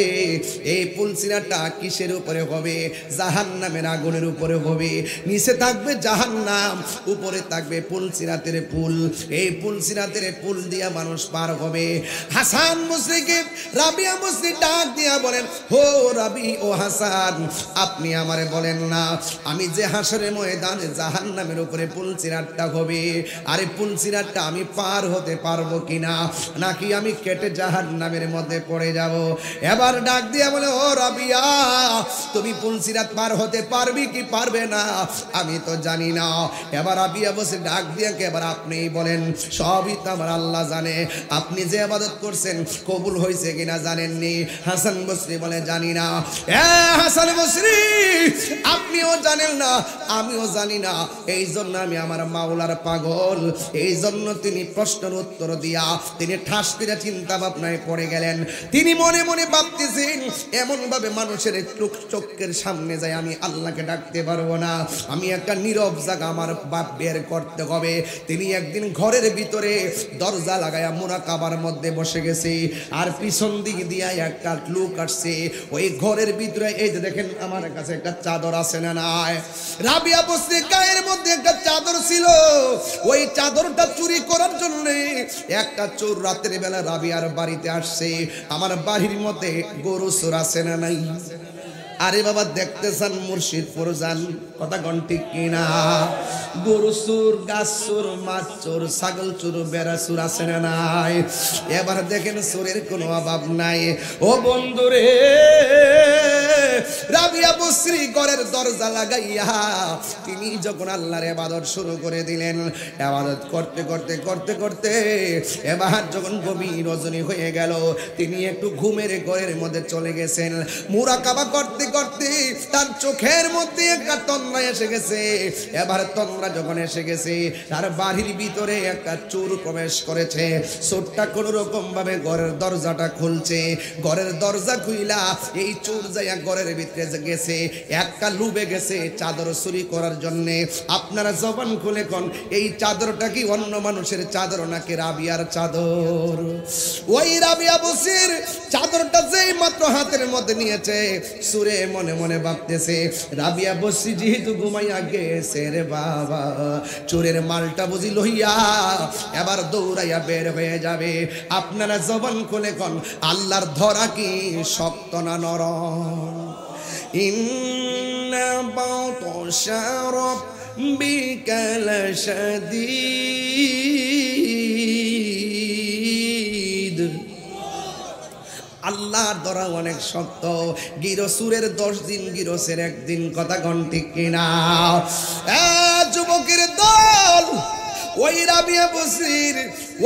এই পুলসিরাতটা কিসের উপরে হবে জাহান্নামের আগুনের উপরে হবে নিচে থাকবে জাহান্নাম উপরে থাকবে পুলসিরাতের পুল এই পুলসিরাতের পুল দিয়া মানুষ পার হবে হাসান বসরিকে রাবিয়া বসরি ডাক দিয়া বলেন হো রাবি ও হাসান আপনি আমারে বলেন না আমি যে হাসরের ময়দানে জাহান্নামের উপরে পুলসিরাতটা হবে আরে পুলসিরাতটা আমি পার হতে পারবো কিনা নাকি আমি কেটে জাহান্নামের মধ্যে পড়ে যাব এবার ডাক দিয়া বলে ও রাবিয়া তুমি পুলসিরাত পার হতে পারবি কি পারবে না আমি তো জানি না এবার রাবিয়া বসে ডাক দিয়া কে এবার আপনিই বলেন সবই তো আমার আল্লাহ জানে আপনি যে ইবাদত করছেন কবুল হয়েছে কিনা জানেননি হাসান বসরি বলে জানি না হাসান বসরি আপনিও জানেন না আমিও জানি না এই জন্য আমি আমার মাওলার পাগল এই জন্য তিনি প্রশ্নের উত্তর দিয়া তিনি ঠাস করে চিন্তা ভাবনায় পড়ে গেলেন তিনি মনে মনে ভাবতেছেন এমন ভাবে মানুষের চোখের সামনে যায় আমি আল্লাহকে ডাকতে পারবো না আমি একটা নীরব জায়গা আমার বাপ বের করতে হবে তিনি একদিন ঘরের ভিতরে দরজা লাগায়া মুরাকাবার মধ্যে বসে গেছে আর পিছন দিক দিয়া একটা লোক আসছে ওই ঘরের ভিতরে এই যে দেখেন আমার কাছে একটা চাদর আছে না নাই রাবিয়া বসরি গায়ের মধ্যে একটা চাদর ছিল ওই চাদরটা চুরি করার জন্য একটা চোর রাতের বেলা রাবিয়ার বাড়িতে আসছে আমার বাড়ির মধ্যে গরু চোর আছে না নাই আরে বাবা দেখতে চান মুর্শিদপুর যান কথা কোন ঠিক কিনা গরু চোর গাছ চোর মাছ চোর ছাগল চোর বেড়া চোর আছে না নাই এবার দেখেন চোরের কোনো অভাব নাই ও বন্ধুরে রাবিয়া বসরি ঘরের দরজা লাগাইয়া তিনি যখন আল্লাহর ইবাদত শুরু করে দিলেন ইবাদত করতে করতে করতে করতে এবার যখন গভীর রজনী হয়ে গেল তিনি একটু ঘুমের ঘরের মধ্যে চলে গেছেন মুরাকাবা করতে করতে তার চোখের মধ্যে একটা তন্দ্রা এসে গেছে এবার তন্দ্রা যখন এসে গেছে তার বাড়ির ভিতরে একটা চোর প্রবেশ করেছে চোরটা কোন রকম ভাবে ঘরের দরজাটা খুলছে ঘরের দরজা খুইলা এই চোর যাইয়া ঘরের ভিতরে গেছে, একটা লুবে গেছে চাদর চুরি করার জন্য। আপনারা জবান খুলে কোন, এই চাদরটা কি অন্য মানুষের চাদর নাকি রাবিয়ার চাদর? ওই রাবিয়া বসির চাদরটা যেই মাত্র হাতের মধ্যে নিয়েছে, সুরে মনে মনে ভাবতেছে রাবিয়া বসি যেহেতু ঘুমাইয়া গেছে রে বাবা, চোরের মালটা বুঝি লইয়া এবার দৌড়াইয়া বের হয়ে যাবে। আপনারা জবান খুলে কোন, আল্লাহর ধরা কি শক্ত না নরম? ইন্না বাতাশা রাব্বিকা লাশাদীদ। আল্লাহর ধরা অনেক শক্ত। গিরসুরের 10 দিন, গিরসের 1 দিন, কথা কোন ঠিক কিনা? যুবকের দল ওই রাবিয়া বসির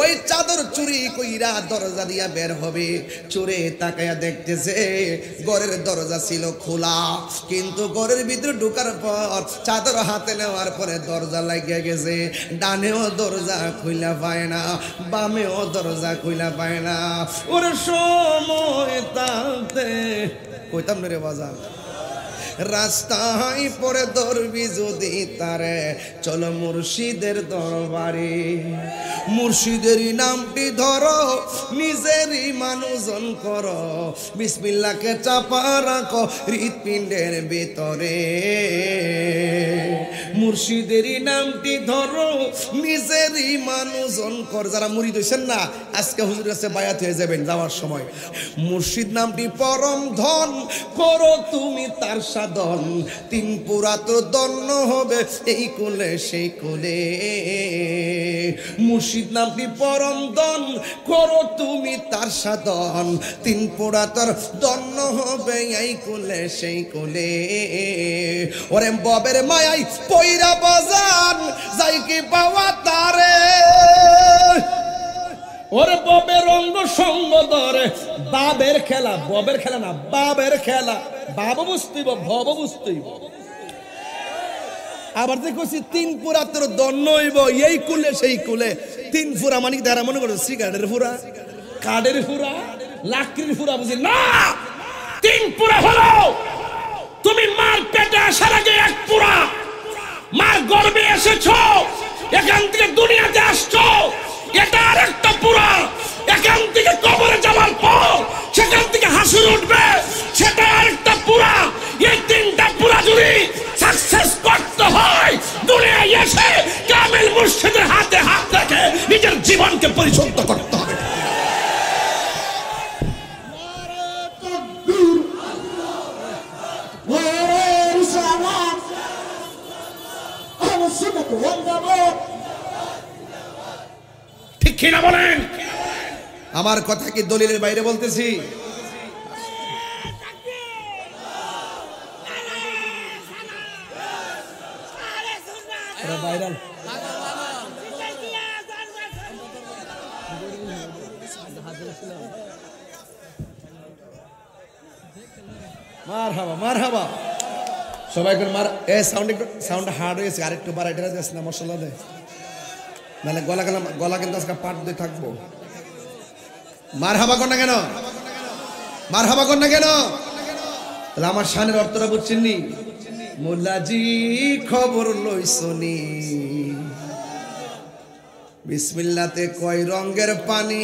ওই চাদর চুরি কইরা দরজা দিয়া বের হবে। চোরে তাকায়া দেখতেছে ঘরের দরজা ছিল খোলা, কিন্তু ঘরের ভিতরে ঢোকার পর চাদর হাতে নেওয়ার পরে দরজা লাগিয়ে গেছে। ডানেও দরজা খুইলা পায় না, বামেও দরজা খুইলা পায় না। ওর সময় তাতে কইতাম না রে বাজার, রাস্তায় পরে ধরবি যদি তারে, চলো মুর্শিদের দরবারে। মুর্শিদেরই নামটি ধরো, নিজেরই মানুষজন করো, বিসমিল্লাহকে চাপা রাখো হৃৎপিণ্ডের ভিতরে। মুর্শিদেরই নামটি ধরো, নিজেরই মানুষজন কর। যারা মুরিদ হইছেন না, আজকে হুজুরের কাছে বায়াত হয়ে যাবেন যাওয়ার সময়। মুর্শিদ নামটি পরম ধন, করো তুমি তার সাধন। 3 পুরা তো দন্ন হবে এই কুলে সেই কুলে। মুর্শিদ নামটি পরম ধন, করো তুমি তার সাধন। 3 পুরা তোর দন্ন হবে এই কুলে সেই কুলে। ওরে ববের মায়াই পয়রা বাজান, যাই কি পাওয়া তারে। ওরে ববের অঙ্গ সঙ্গ ধরে, বাবের খেলা, ববের খেলা না বাবের খেলা। বাবা বুঝতেইব, ভব বুঝতেইব। আবার যে কইছি 3 পুরা তোর দন্ন হইব এই কুলে সেই কুলে। 3 পুরা মানে তারা মনে করো সিগারেটের পুরা, কাঠের পুরা, লাকড়ির পুরা, বুঝি না। 3 পুরা হলো তুমি মার পেটে আসার আগে 1 পুরা, মার গর্ভে এসেছো, এখান থেকে দুনিয়াতে আসছো, এটা আরেকটা পুরা। এখান থেকে কবরে যাওয়ার পর সেখান থেকে হাসুর উঠবে, সেটা আরেকটা পুরা। এই 3টা পুরা যদি সাকসেস করতে হয়, দুনিয়ায় এসে কামেল মুর্শিদের হাতে হাত রেখে নিজের জীবনকে পরিশুদ্ধ করতে হবে। ঠিক কিনা বলেন? আমার কথা কি দলিলের বাইরে বলতেছি? ভাইরাল মারহাবা, মারহাবা সবাই করে মার। এ সাউন্ড একটু, সাউন্ড হার্ড হয়েছে, আরেকটু বাড়াই এটা যাস না, মশলা দে, নাহলে গলা কিন্তু আজকে পাট দিয়ে থাকবো। মারহাবা কর না কেন? মারহাবা কর না কেন? তাহলে আমার শানের অর্থটা বুঝছেন নি? মোল্লাজি খবর লইছনি, বিসমিল্লাতে কয় রঙের পানি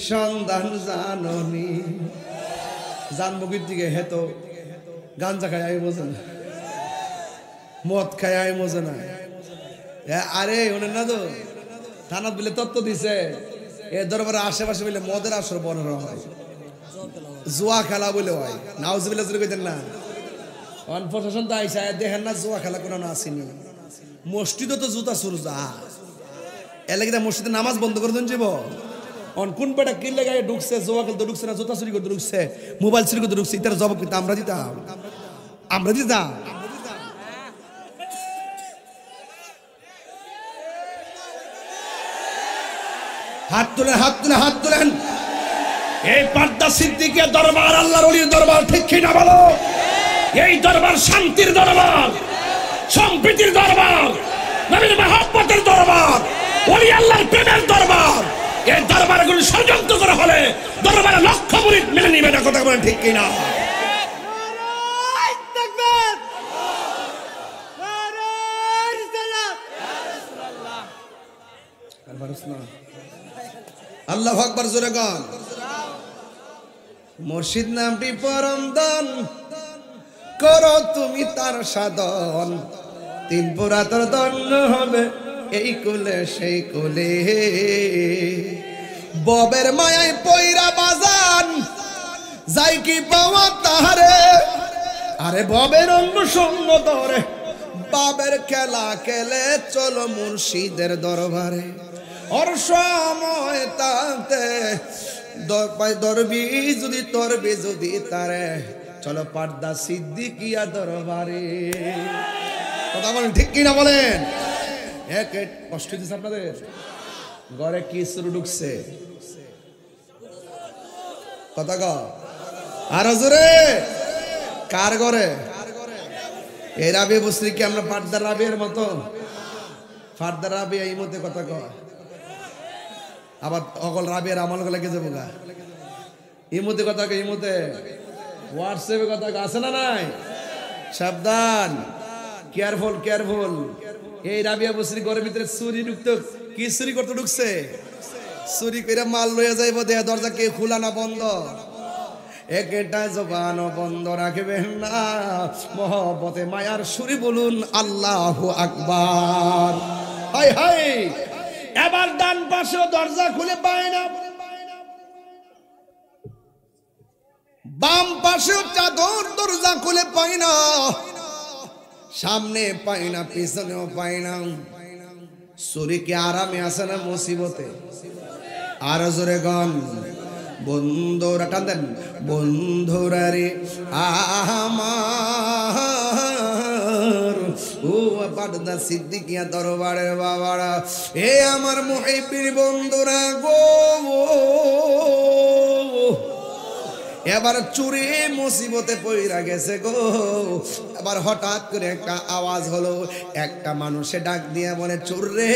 সন্ধান জাননি। জানবগির দিকে হেতো গাঞ্জা খায় আই বোঝে না, মদ খায় আই বোঝে না। আরে ওনের না তো থানা বলে তত্ত্ব দিছে, এ দরবারে আশেপাশে বলে মদের আসর বড় হয়, জুয়া খেলা বলে হয়। নাউজুবিল্লাহ কইতেন না, অন প্রশাসন তো আইসা দেখেন না জুয়া খেলা কোনো না আসেনি। মসজিদও তো জুতা চুর যা এলাকা, মসজিদে নামাজ বন্ধ করে দেন যাব। অন কোন বেটা কিনলে গায়ে ঢুকছে, জুয়া খেলতে ঢুকছে না, জুতা চুরি করতে ঢুকছে, মোবাইল চুরি করতে ঢুকছে, এটার জবাব কিন্তু আমরা দিতাম, আমরা দিতাম। হাত তুলেন, হাত তুলেন, হাত তুলেন। এই পাড্ডা সিদ্দিকের দরবার আল্লাহর ওলির দরবার, ঠিক কিনা বলো? এই দরবার শান্তির দরবার, সম্প্রীতির দরবার, নবীর মহব্বতের দরবার, ওলি আল্লাহর প্রেমের দরবার। এই দরবারগুলো ষড়যন্ত্র করা হলে দরবারে লক্ষ মুরিদ মেনে নিবে না, কথা বলেন ঠিক কিনা? আল্লাহু আকবার জোরে গান। মুর্শিদ নামটি পরম দান, করো তুমি তার সাধন, তিন পুরা তোর দণ্ড হবে এই কুলে সেই কুলে। ববের মায়ায় পয়রা বাজান যাই কি পাওয়া তাহারে, আরে ববের অঙ্গ সঙ্গ ধরে বাবের খেলা খেলে চলো মুর্শিদের দরবারে। ওর সময় তাতে ধরবি যদি তরবি যদি তারে, চলো পার্দা সিদ্দিকিয়া দরবারে। কথা বলেন ঠিক কিনা বলেন? এক কষ্ট দিচ্ছে আপনাদের ঘরে কি শুরু ঢুকছে? কথা ক আর জোরে কার ঘরে? এই রাবি বসরি কি আমরা পার্দা রাবির মতো? পার্দা রাবি এই মধ্যে কথা কয়, আবার অকল রাবির আমল গুলা কে যাবো গা এই মধ্যে কথা কয়, এই মধ্যে হোয়াটসঅ্যাপে কথা আছে না নাই? সাবধান, কেয়ারফুল কেয়ারফুল। এই রাবিয়া বসরি ঘরের ভিতরে চুরি ঢুকতো, কি চুরি করতে ঢুকছে? চুরি করে মাল লইয়া যাইব, দেয়া দরজা কে খোলা না বন্ধ? একটা জবান বন্ধ রাখবেন না, মহব্বতে মায়ার সুরি বলুন আল্লাহু আকবার। হাই হাই, এবার ডান পাশে দরজা খুলে পায় না, বাম পাশেও চাদর দরজা খুলে পায় না, সামনে পায় না পিছনেও পায় না। চুরি কি আরামে আসে না মুসিবতে? আর জোরে গান। বন্ধুরা টান, বন্ধুরা রে আমার, ও পার্দা সিদ্দিকিয়া দরবারের বাবারা, এ আমার মুহিব্বির বন্ধুরা গো, এবার চুরি মুসিবতে পইরা গেছে গো। এবার হঠাৎ করে একটা আওয়াজ হলো, একটা মানুষে ডাক দিয়ে বলে, চোর রে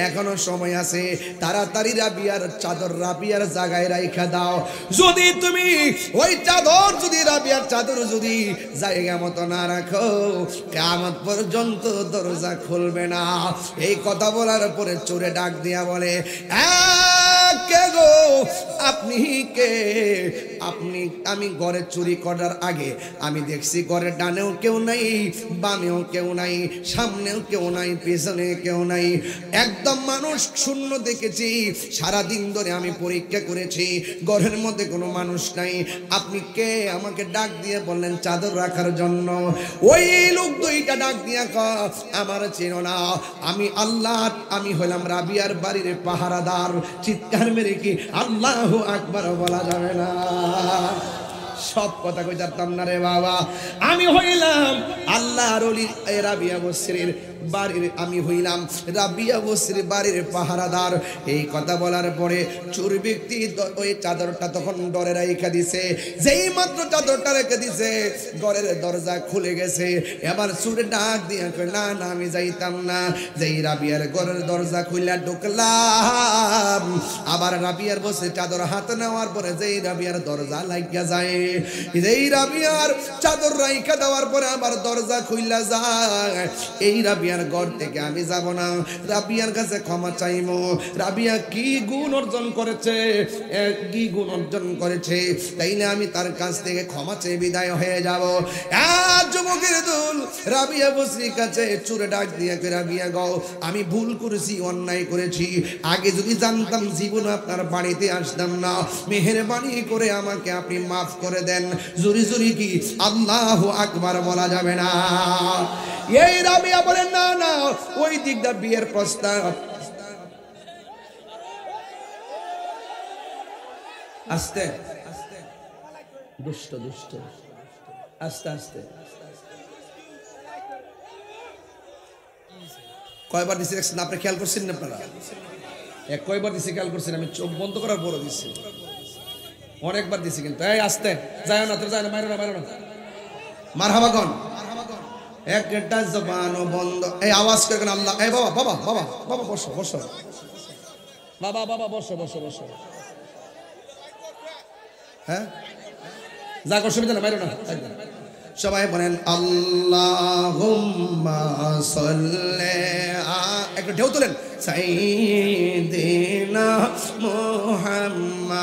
এখনো সময় আছে, তাড়াতাড়ি রাবিয়ার চাদর রাবিয়ার জায়গায় রাইখা দাও। যদি তুমি ওই চাদর যদি রাবিয়ার চাদর যদি জায়গা মতো না রাখো, কিয়ামত পর্যন্ত দরজা খুলবে না। এই কথা বলার পরে চোরে ডাক দিয়া বলে, কে গো আপনি কে? আপনি, আমি ঘরে চুরি করার আগে আমি দেখছি ঘরের ডানেও কেউ নাই, বামেও কেউ নাই, সামনেও কেউ নাই, পেছনে কেউ নাই, একদম মানুষ শূন্য দেখেছি। সারাদিন ধরে আমি পরীক্ষা করেছি, ঘরের মধ্যে কোনো মানুষ নাই। আপনি কে? আমাকে ডাক দিয়ে বললেন চাদর রাখার জন্য। ওই লোক দুইটা ডাক দিয়া আমার চেনো না, আমি আল্লাহ, আমি হলাম রাবিয়ার বাড়ির পাহারাদার। চিৎকার মেরে কি আল্লাহু আকবার বলা যাবে না? সব কথা কই জানতাম না রে বাবা। আমি হইলাম আল্লাহর ওলি রাবিয়া বসরির বাড়ির, আমি হইলাম রাবিয়া বসরির বাড়ির পাহারাদার। এই কথা বলার পরে চোর ব্যক্তি ওই চাদরটা তখন ডরে রাইখা দিছে। যেই মাত্র চাদরটা রেখে দিছে, ঘরের দরজা খুলে গেছে। এবার চোরে ডাক দিয়ে না না আমি যাইতাম না। যেই রাবিয়ার ঘরের দরজা খুলে ঢুকলাম, আবার রাবিয়ার বসে চাদর হাতে নেওয়ার পরে যেই রাবিয়ার দরজা লাগিয়া যায়, এই রাবিয়ার চাদর রাইখা দেওয়ার পরে আবার দরজা খুইলা যায়। এই রাবিয়ার ঘর থেকে আমি যাব না, রাবিয়ার কাছে ক্ষমা চাইবো। রাবিয়া কি গুণ অর্জন করেছে, কি গুণ অর্জন করেছে, তাইলে আমি তার কাছ থেকে ক্ষমা চেয়ে বিদায় হয়ে যাব। যুবকের দল রাবিয়া বসরির কাছে চুরে ডাক দিয়ে, রাবিয়া গো আমি ভুল করেছি, অন্যায় করেছি, আগে যদি জানতাম জীবন আপনার বাড়িতে আসতাম না, মেহেরবানি করে আমাকে আপনি মাফ করে দেন। জুরি জুরি কি আল্লাহু আকবার বলা যাবে না? এই রাবিয়া বলেন না না, ওই দিকটা বিয়ের প্রস্তাব। আস্তে দুষ্ট দুষ্ট, আস্তে আস্তে। কয়বার দিছি দেখছেন? আপনি খেয়াল করছেন না? আপনারা কয়বার দিছি খেয়াল করছেন? আমি চোখ বন্ধ করার পরে দিচ্ছি, অনেকবার দিছি কিন্তু। এই আস্তে, যায় না, যায় না, মারো না, মারো না, মারহাবাগন। একটা জবান বন্ধ, এই আওয়াজ করে আল্লাহ। এই বাবা বাবা বাবা বাবা বসো বসো, বাবা বাবা বসো বসো বসো। হ্যাঁ যা অসুবিধা না, মারো না। সবাই বলেন আল্লাহুম্মা সাল্লি, একটু ঢেউ তোলেন। সাইয়্যিদিনা মুহাম্মাদ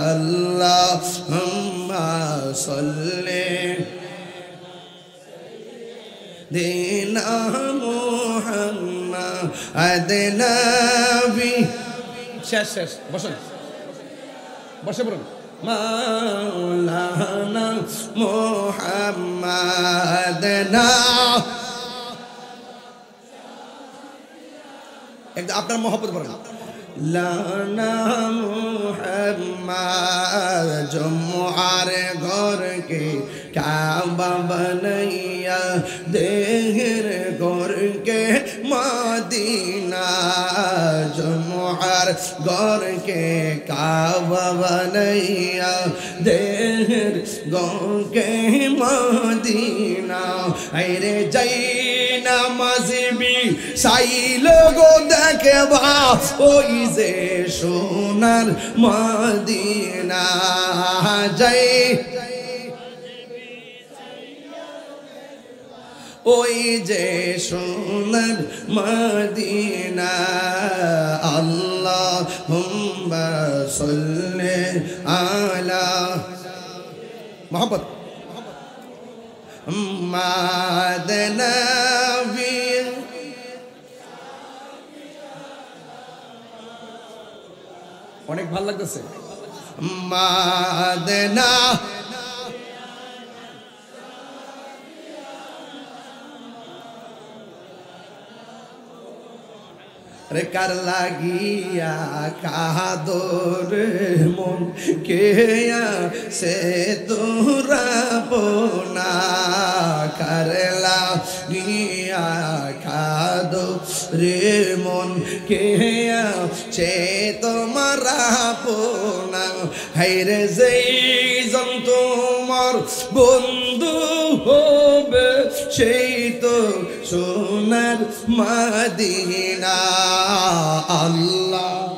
আল্লাহুম্মা সাল্লি দিনা মুহাম্মাদ নবী শেষ শেষ বসুন বসে পড়ুন মাওলানা মুহাম্মাদ একদম আপনার মহব্বত বলেন লানা মুহাম্মাদ জুমআর ঘর কে কাবা বানাইয়া দেহের ঘর কে মদিনা জুমআর ঘর কে কাবা বানাইয়া দেহের ঘর কে মদিনা আইরে যাই নামাজবি সাইল গো দেখবা ওই যে সোনার মদিনা যাই ওই যে সোনার মদিনা আল্লাহুম্মা সাল্লি আলা মোহাম্মদ নবী অনেক ভালো লাগতেছে মাদনা রে কার লাগিয়া কাদর মন কেয়া সে তোরা বোনা কার লাগিয়া কাদর মন কেয়া সে তোমারা বোনা হাইরে যেই জন তোমার বন্ধু হবে সেই তো সোনার মদিনা আল্লাহ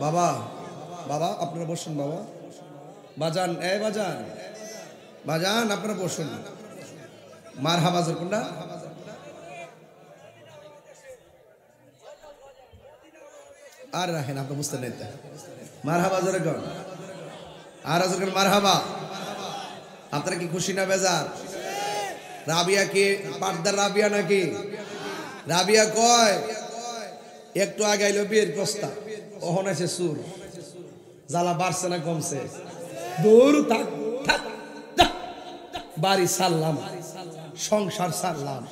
বাবা বাবা আপনারা বসুন বাবা বাজান বাজান বাজান আপনারা বসুন মারহাবা কোনটা আর রাখেন আপনি বুঝতে নেই মারহাবা জোরে কর আর জোরে মারহাবা আপনারা কি খুশি না বেজার রাবিয়া কি পার্দার রাবিয়া নাকি রাবিয়া কয় একটু আগে আইলো বিয়ের প্রস্তাব ওহন আছে সুর জ্বালা বাড়ছে না কমছে দূর থাক বাড়ি সারলাম সংসার সারলাম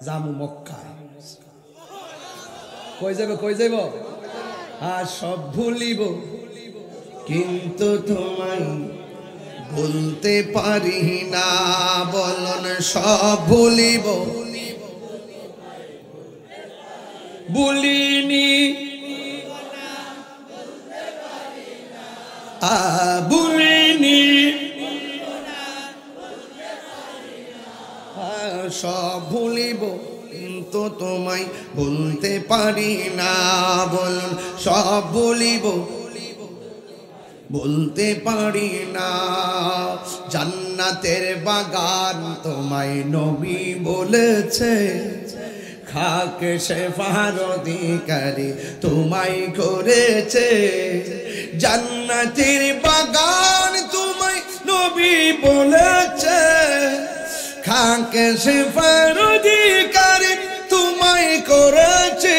জামু মক্কায় কই যাইব আর সব ভুলিব কিন্তু তোমায় বলতে পারি না বলন সব ভুলিব ভুলিনি ভুলিনি সব ভুলিব কিন্তু তোমায় বলতে পারি না বলুন সব ভুলিব বলতে পারি না জান্নাতের বাগান তোমায় নবী বলেছে খাক শেফার অধিকারী তোমায় করেছে জান্নাতের বাগান তোমায় নবী বলেছে খাক শেফার অধিকারী তোমায় করেছে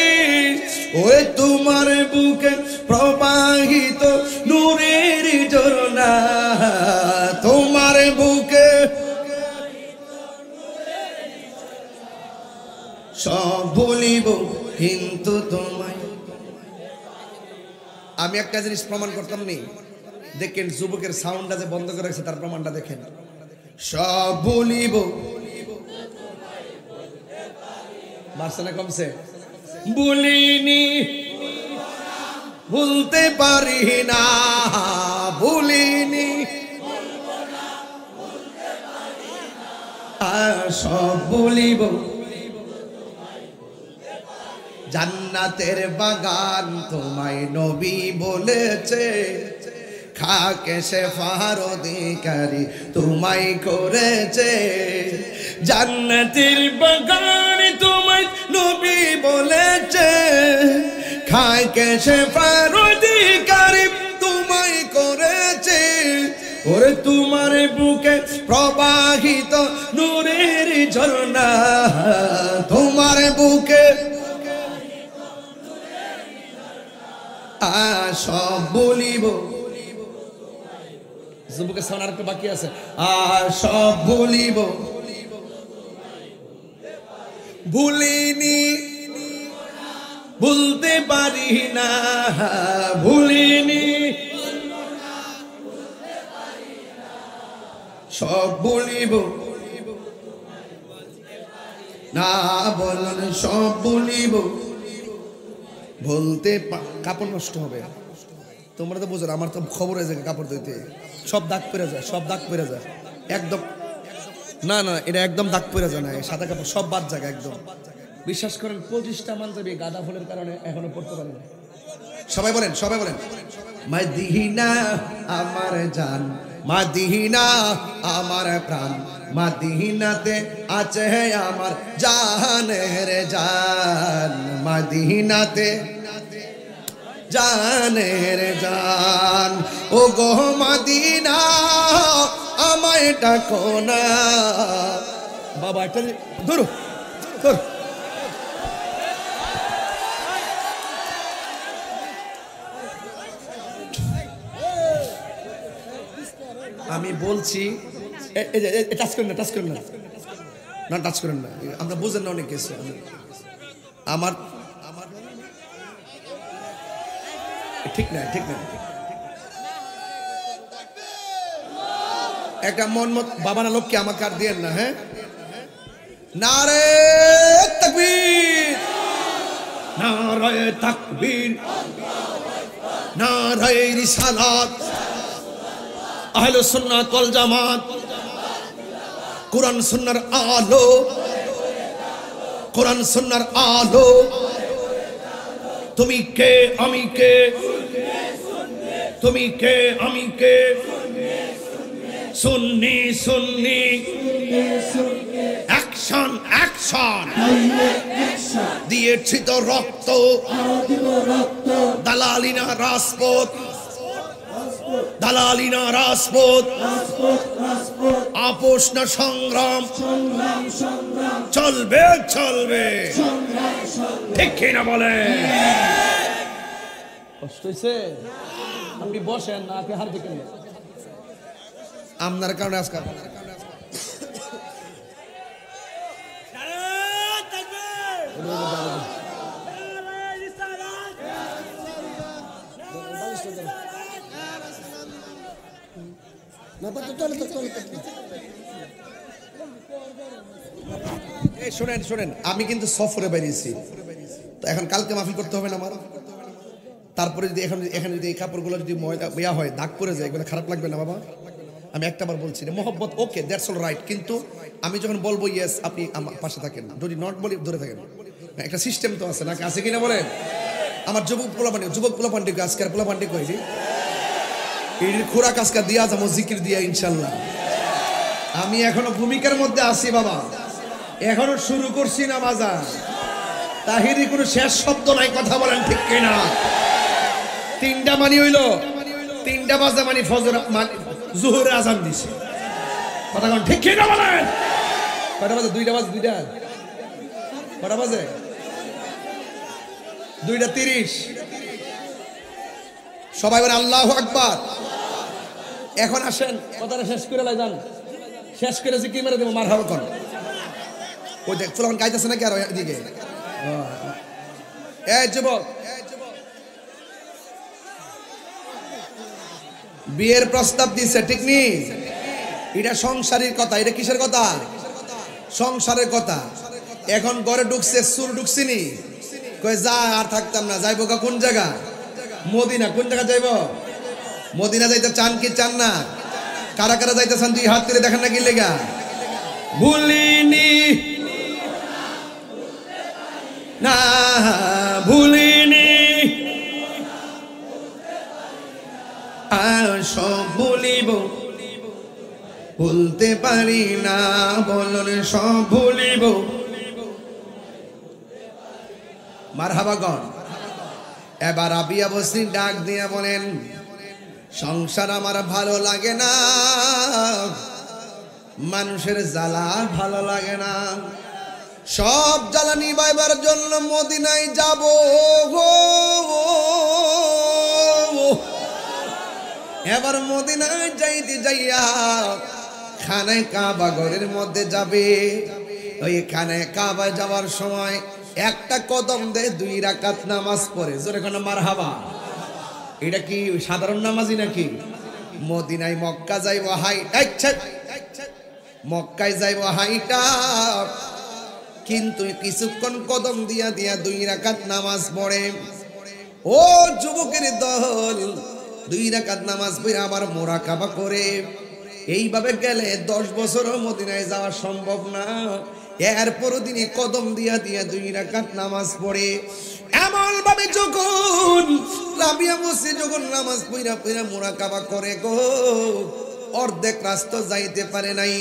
ওই তোমার বুকে প্রবাহিত নূরের ঝরনা তোমার বুকে সব ভুলিব কিন্তু তোমায় আমি একটা জিনিস প্রমাণ করতাম নি দেখেন যুবকের সাউন্ডটা যে বন্ধ করে রাখছে তার প্রমাণটা দেখেন সব ভুলিব বাড়ছে না কমছে ভুলিনি ভুলতে পারি না ভুলিনি সব ভুলিব জান্নাতের বাগান তোমায় নবী বলেছে, খাকে শেফার অধিকারী তোমায় করেছে। জান্নাতের বাগান তোমায় নবী বলেছে, খাকে শেফার অধিকারী তোমায় করেছে। ওরে তোমার বুকে প্রবাহিত নূরের ঝর্ণা, তোমার বুকে সব বলিব। বুকে সাউন্ড আরেকটু বাকি আছে। আর সব বলিব, ভুলিনি ভুলতে পারি না, ভুলিনি সব বলিব না, বলুন সব বলিব। বলতে কাপড় নষ্ট হবে, তোমরা তো বুঝো, আমার তো খবর হয়ে যায় কাপড় ধুইতে সব দাগ পড়ে যায়, সব দাগ পড়ে যায় একদম। না না, এটা একদম দাগ পড়ে যায় না, সাদা কাপড় সব বাদ জায়গা একদম। বিশ্বাস করেন 25টা মানজাবি গাঁদা ফুলের কারণে এখনো পড়তে পারি না। সবাই বলেন, সবাই বলেন, মাদিনা আমার জান, মাদিনা আমার প্রাণ, মাদিনাতে আছে আমার জানের জান, মাদিনাতে জানের জান। ও গো মাদিনা আমায় ডাকো না। বাবা একটা ধরো ধরো, আমি বলছি টাচ করেন না, টাচ করেন না, না টাচ করেন না, আমরা বুঝেন না অনেক কিছু। আমার ঠিক না, ঠিক না, একটা মন মত বাবা না লোককে আমাকে আর দিয়েন না। হ্যাঁ, নারে তাকবীর, নারে তাকবীর, নারে রিসালাত, আহলে সুন্নাত ওয়াল জামাত, কোরআন সুন্নাহর আলো, কোরআন সুন্নাহর আলো। তুমি কে আমি কে, তুমি কে আমি কে, সুন্নি সুন্নি, অ্যাকশন অ্যাকশন, দিয়েছি তো রক্ত, দালালিনা রাজপথ, দালালিনা রাজপথ, আপোষ না সংগ্রাম, চলবে চলবে, ঠিক কিনা বলে? কষ্ট হয়েছে? আপনি বসেন না, আপনি হার দিকে আপনার কারণে আজকাল শোনেন শোনেন, আমি কিন্তু সফরে বেরিয়েছি, তো এখন কালকে মাহফিল করতে হবে না আমার। তারপরে যদি এখানে যদি এই কাপড়গুলো যদি ময়লা ইয়া হয়, দাগ পরে যায়, এগুলো খারাপ লাগবে না বাবা? আমি একটাবার বলছি না, মোহব্বত ওকে, দ্যাটস অল রাইট, কিন্তু আমি যখন বলবো ইয়েস আপনি আমার পাশে থাকেন, যদি নট বলি ধরে থাকেন। একটা সিস্টেম তো আছে নাকি, আছে কিনা বলেন? আমার যুবক পোলাপান্ডি আজকের পোলাপান্ডি কইছি এই খোরাক আজকে দিয়া যাবো জিকির দিয়া ইনশাল্লাহ। আমি এখনো ভূমিকার মধ্যে আছি বাবা, এখনো শুরু করছি না বাজার। তাহিরি কোনো শেষ শব্দ নাই, কথা বলেন ঠিক কিনা? 3টা মানি হইল, 3টা বাজে মানে ফজর জোহরে আজান দিছে, কথা বলেন ঠিক কিনা বলেন? কয়টা বাজে? 2টা বাজে, 2টা কটা বাজে? 2:30। সবাই বলে আল্লাহু আকবার। এখন আসেন কথাটা শেষ করে যান, শেষ করেছি কি মেরে দেবো মার হাওয়া কর। ওই দেখ ফুলন গাইতেছে নাকি আর এদিকে? এই যুবক, বিয়ের প্রস্তাব দিচ্ছে ঠিক নি? এটা সংসারের কথা, এটা কিসের কথা? সংসারের কথা। এখন ঘরে ঢুকছে, সুর ঢুকছিনি, কয় যা আর থাকতাম না, যাইবো কোন জায়গা? মদিনা। কোন জায়গা যাইব? মদিনা যাইতে চান কি চান না? কারা কারা যাইতে চান 2 হাত তুলে দেখেন না কি লেগা? ভুলিনি না পারি না, বলুন সব ভুলিব। মারহাবাগণ। এবার রাবিয়া বসরি ডাক দিয়ে বলেন, সংসার আমার ভালো লাগে না, মানুষের জ্বালা ভালো লাগে না, সব জ্বালা নিবাইবার জন্য মদিনায় যাব গো। এবার মদিনায় যাইতে যাইয়া খানায় কাবা ঘরের মধ্যে যাবে। ওই খানায় কাবা যাওয়ার সময় একটা কদম দেয়, 2 রাকাত নামাজ পড়ে। জোরে কোন মারহাবা। এটা কি সাধারণ নামাজি নাকি? মদিনায় মক্কা যাইব হাইটা, মক্কায় যাইব হাইটা, কিন্তু কিছুক্ষণ কদম দিয়া দিয়া 2 রাকাত নামাজ পড়ে। ও যুবকের দল, 2 রাকাত নামাজ পড়ে আবার মুরাকাবা করে। এইভাবে গেলে 10 বছরও মদিনায় যাওয়া সম্ভব না। এরপরও দিনে কদম দিয়া দিয়া 2 রাকাত নামাজ পড়ে। এমন ভাবে যখন রাবিয়া বসে যখন নামাজ পড়া পড়া মুরাকাবা করে গো, অর্ধেক রাস্তা যাইতে পারে নাই।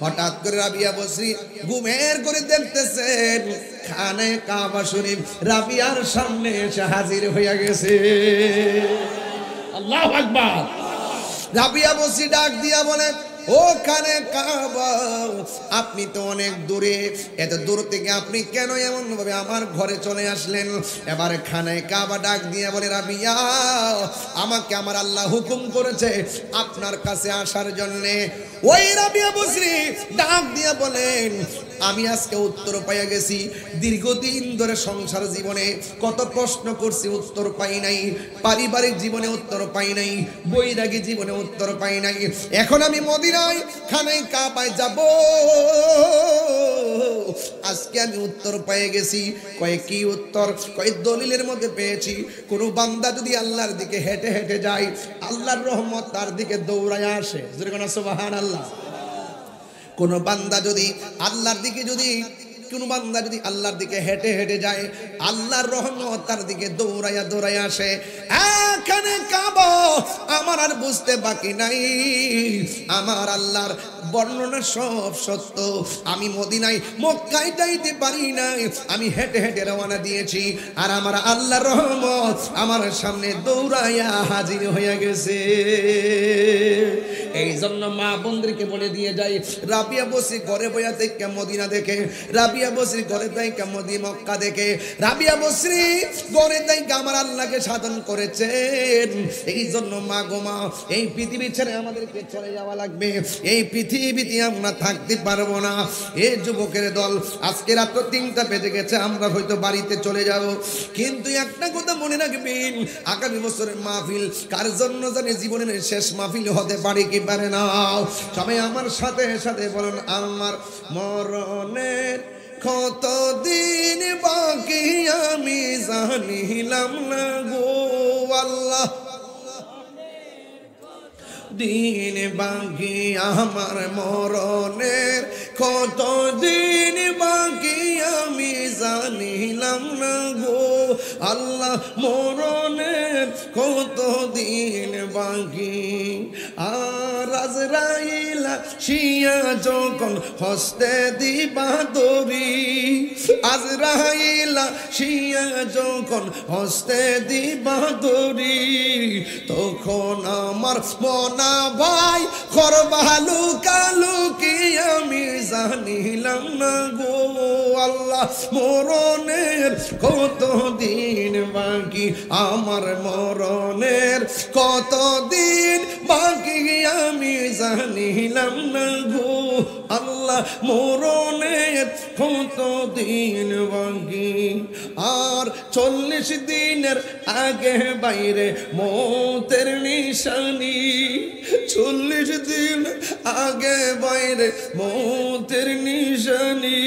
হঠাৎ করে রাবিয়া বসরি ঘুমের করে দেখতেছেন খানে কাবা শরীফ রাবিয়ার সামনে এসে হাজির হইয়া গেছে। আল্লাহু আকবার। রাবিয়া বসরি ডাক দিয়া বলে, ও খানে কাবা, আপনি তো অনেক দূরে, এত দূর থেকে আপনি কেন এমন ভাবে আমার ঘরে চলে আসলেন? এবারে খানে কাবা ডাক দিয়ে বলে, রাবিয়া, আমাকে আমার আল্লাহ হুকুম করেছে আপনার কাছে আসার জন্য। ওই রাবিয়া বসরি ডাক দিয়ে বলেন, আমি আজকে উত্তর পাইয়া গেছি। দীর্ঘদিন ধরে সংসার জীবনে কত প্রশ্ন করছি, উত্তর পাই নাই। পারিবারিক জীবনে উত্তর পাই নাই, বৈরাগী জীবনে উত্তর পাই নাই। এখন আমি মদিনায় খানায় কাবায় যাব, আজকে আমি উত্তর পেয়ে গেছি। কয় কি উত্তর? কয় দলিলের মধ্যে পেয়েছি, কোন বান্দা যদি আল্লাহর দিকে হেঁটে হেঁটে যায়, আল্লাহর রহমত তার দিকে দৌড়ায় আসে। সুবহানাল্লাহ। কোন বান্দা যদি আল্লাহর দিকে কোন বান্দা যদি আল্লাহর দিকে হেঁটে হেঁটে যায়, আল্লাহর রহমত তার দিকে দৌড়াইয়া দৌড়াইয়া আসে। এখানে কাবা আমার আর বুঝতে বাকি নাই, আমার আল্লাহর বর্ণনা সব সত্য। আমি মদিনায় মক্কায় যাইতে পারি নাই, আমি হেঁটে হেঁটে রওনা দিয়েছি, আর আমার আল্লাহর রহমত আমার সামনে দৌড়াইয়া হাজির হয়ে গেছে। এই জন্য মা বোনদেরকে বলে দিয়ে যাই, রাবিয়া বসরি ঘরে বইয়া থেকে মদিনা দেখে, রাবিয়া বসরি ঘরে থেকে মক্কা দেখে, রাবিয়া বসরি ঘরে থেকে আমার আল্লাহকে সাধন করেছেন। এই জন্য মা গো মা, এই পৃথিবী ছেড়ে আমাদেরকে চলে যাওয়া লাগবে, এই পৃথিবীতে আমরা থাকতে পারবো না। এই যুবকের দল, আজকে রাত 3টা বেজে গেছে, আমরা হয়তো বাড়িতে চলে যাব, কিন্তু একটা কথা মনে রাখবেন, আগামী বছরের মাহফিল কার জন্য জানি জীবনের শেষ মাহফিল হতে পারে কি পারে না। সবাই আমার সাথে সাথে বলুন, আমার মরণের কতদিন বাকি আমি জানিলাম না গো আল্লাহ, দিন বাকি আমার মরণের কতদিন বাকি আমি জানিলাম না গো আল্লাহ, মরণের কতদিন বাকি। আর আজরাইল শিয়া যখন হস্তে দিবা দড়ি, আজরাইল শিয়া যখন হস্তে দিবা দড়ি, তখন আমার মনা ভাই করবালু কালু কি আমি জানিলাম না গো আল্লাহ, মরণের কতদিন বাকি আমার মরণের কতদিন বাকি আমি জানিলাম না গো আল্লাহ, মরণের কতদিন বাকি। আর 40 দিনের আগে বাইরে মৌতের নিশানি, 40 দিন আগে বাইরে মৌতের নিশানি,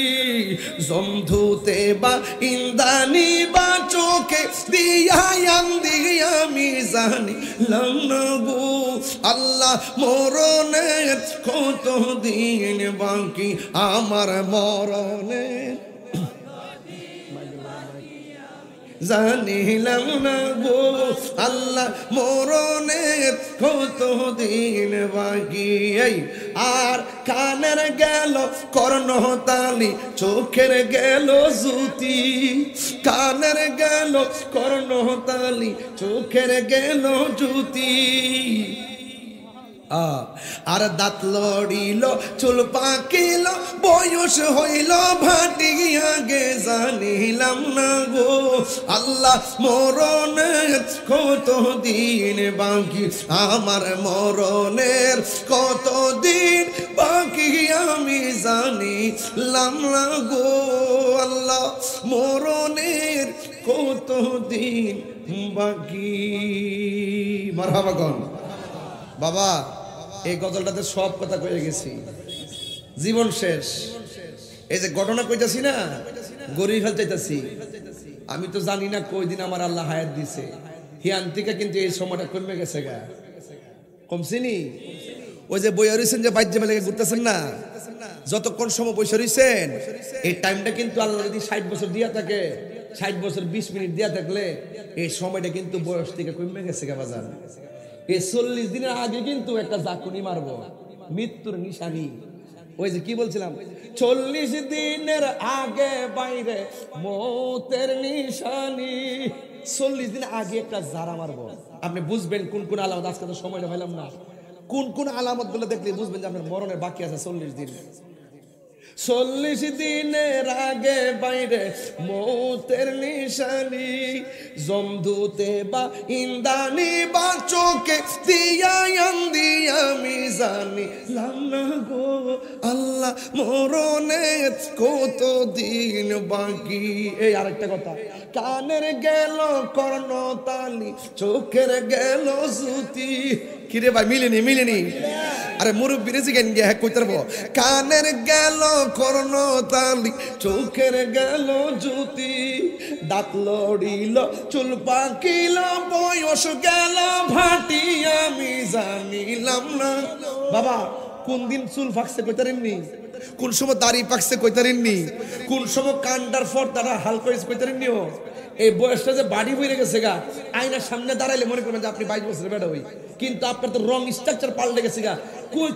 জমধুতে বা ইন্দানি বা চোখে দিয়ায়ান দিয়া আমি জানিলাম না গো আল্লাহ, মরণের কতদিন বাকি আমার মরণের জানিলাম না গো আল্লাহ মরণের কত দিন বাকি। আর কানের গেল কর্ণতালি, চোখের গেল জ্যোতি, কানের গেল কর্ণতালি, চোখের গেল জ্যোতি। আর দাঁত লড়িল, চুল পাকিল, বয়স হইল ভাটি আগে। জানিলাম না গো আল্লাহ মরণের কত দিন বাকি, আমার মরণের কত দিন বাকি আমি জানিলাম না গো আল্লাহ মরণের কত দিন বাকি। মারহাবা গণ। বাবা এই গজলটাতে সব কথা কয়ে গেছি, জীবন শেষ। এই যে ঘটনা কইতাছি না, গরিব ফেল চাইতাছি, আমি তো জানি না কই দিন আমার আল্লাহ হায়াত দিছে। হিয়ান থেকে কিন্তু এই সময়টা কমে গেছে গা, কমছিনি। ওই যে বইয়া রয়েছেন, যে বাইর জামে লেগে ঘুরতেছেন না, যতক্ষণ সময় বসে রয়েছেন এই টাইমটা কিন্তু আল্লাহ যদি 60 বছর দিয়া থাকে, 60 বছর 20 মিনিট দিয়া থাকলে এই সময়টা কিন্তু বয়স থেকে কমে গেছে গা বাজার। এই 40 দিনের আগে কিন্তু একটা জাকুনি মারবো, মৃত্যুর নিশানি। ওই যে কি বলছিলাম, 40 দিনের আগে বাইরে মৌতের নিশানি। 40 দিন আগে একটা জারা মারবো, আপনি বুঝবেন কোন কোন আলামত। আজকে তো সময়টা পাইলাম না, কোন কোন আলামত গুলো দেখলে বুঝবেন যে আপনার মরণের বাকি আছে 40 দিন। 40 দিনের আগে বাইরে মৌতের নিশানি, জমদূতে বা ইন্দানি বা চোখে দিয়া আমি জানিলাম না গো আল্লাহ মরণের কত দিন বাকি। এই আরেকটা কথা, কানের গেল কর্ণতালি, চোখের গেল জ্যোতি। কিরে ভাই মিলেনি? আরে মুরব্বীরে জিজ্ঞেন গিয়ে হ্যাঁ কইতে পারবো। কানের গেল কর্ণতালি, চোখের গেল জ্যোতি, দাঁত লড়িল, চুল পাকিল, বয়স গেল ভাটি আমি জানিলাম না। বাবা কোন দিন চুল ফাঁকছে কইতারেননি, কোন সময় দাড়ি পাকছে কইতারেননি, কোন সময় কান্ডার ফর তারা হাল করেছে কইতারেননিও। এই বয়সটা যে বাড়ি হয়ে গেছে গা, আয়নার সামনে দাঁড়াইলে মনে করবেন যে আপনি 22 বছরের বেটা হই, কিন্তু আপনার তো রং স্ট্রাকচার পাল্টে গেছে গা।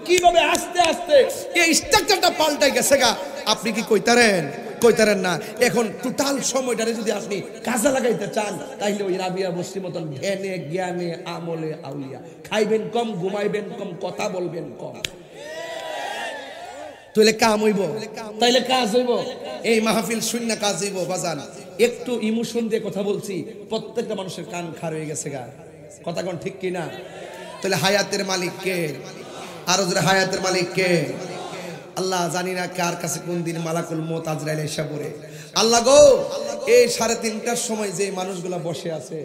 কিভাবে আস্তে আস্তে এই স্ট্রাকচারটা পাল্টে গেছে গা, আপনি কি কইতারেন না। এখন টোটাল সময়টারে যদি আপনি কাজে লাগাইতে চান, তাইলে ওই রাবিয়া বস্তির মতন ধ্যানে জ্ঞানে আমলে আউলিয়া, খাইবেন কম, ঘুমাইবেন কম, কথা বলবেন কম, তাইলে কাম হইব, তাইলে কাজ হইব। এই মাহফিল শূন্য কাজ হইব বাজান। একটু ইমোশন দিয়ে কথা বলছি, প্রত্যেকটা মানুষের কান খার হয়ে গেছে গা, কথা কোন ঠিক কিনা? তাহলে হায়াতের মালিক কে? আরো জোরে হায়াতের মালিক কে? আল্লাহ। জানি না কার কাছে কোন দিন মালাকুল মউত আজরাইল এসে পড়ে। আল্লাহ গো, এই 3:30টার সময় যে মানুষগুলা বসে আছে,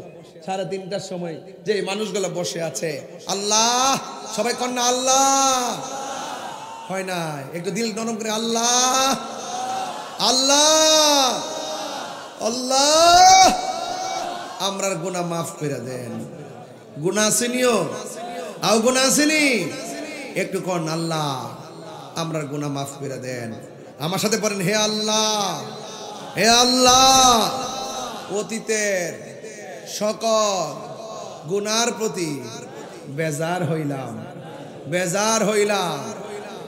3:30টার সময় যে মানুষগুলা বসে আছে, আল্লাহ সবাই কন্যা আল্লাহ হয় না, একটু দিল নরম করে আল্লাহ আল্লাহ আল্লাহ, আমরার গুনাহ মাফ করে দেন। গুনাহ আসেনিও, আও গুনাহ আসেনি, একটু কোন আল্লাহ আমরার গুনাহ মাফ করে দেন। আমার সাথে পড়েন, হে আল্লাহ, হে আল্লাহ, অতীতের সকল গুনার প্রতি বেজার হইলাম, বেজার হইলাম,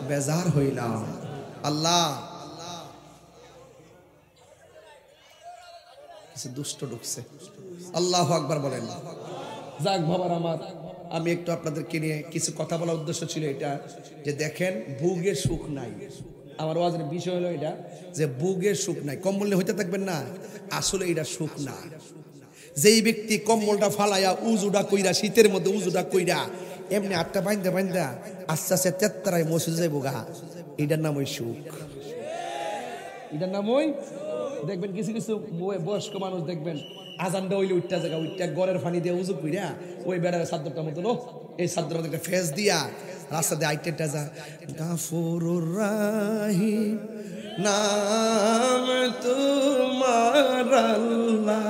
বেজার হইলাম। আল্লাহ দুষ্ট ঢুকছে, আল্লাহু আকবার বলেন। যাক বাবার আমার, আমি একটু আপনাদেরকে নিয়ে কিছু কথা বলার উদ্দেশ্য ছিল এটা, যে দেখেন বুগে সুখ নাই। আমার ওয়াজের বিষয় হলো এটা, যে বুগে সুখ নাই। কম্বলে হইতে থাকবেন না, আসলে এটা সুখ না। যেই ব্যক্তি কম্বলটা ফালাইয়া উজুডা কইরা, শীতের মধ্যে উজুডা কইরা এমনি আটটা বাইন্দা বাইন্দা আস্তে আস্তে তেত্তারায় মসজিদে যাইব গা, এটার নাম ওই সুখ, এটার নাম ওই। দেখবেন কিছু কিছু বয়স্ক মানুষ দেখবেন আজানটা হইলে উঠটা জায়গা উঠটা গড়ের ফানি দিয়ে উজু কইরা ওই বেড়ার সাদ্দরটা মতো, এই সাদ্দর মধ্যে একটা ফেস দিয়া রাস্তা দিয়ে আইটেটা যা, গাফুরুর রাহিম নাম তোমার আল্লাহ,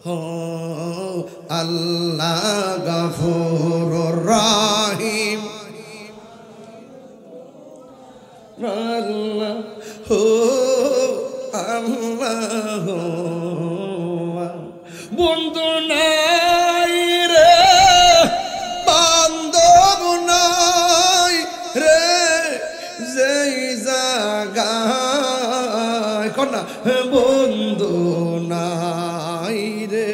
হো আল্লাহ গাফুরুর রাহিম, আল্লাহ হো আল্লাহ বন্ধু নাই রে বান্ধব নাই রে যেই জায়গায় কন্যা বন্ধু নাই রে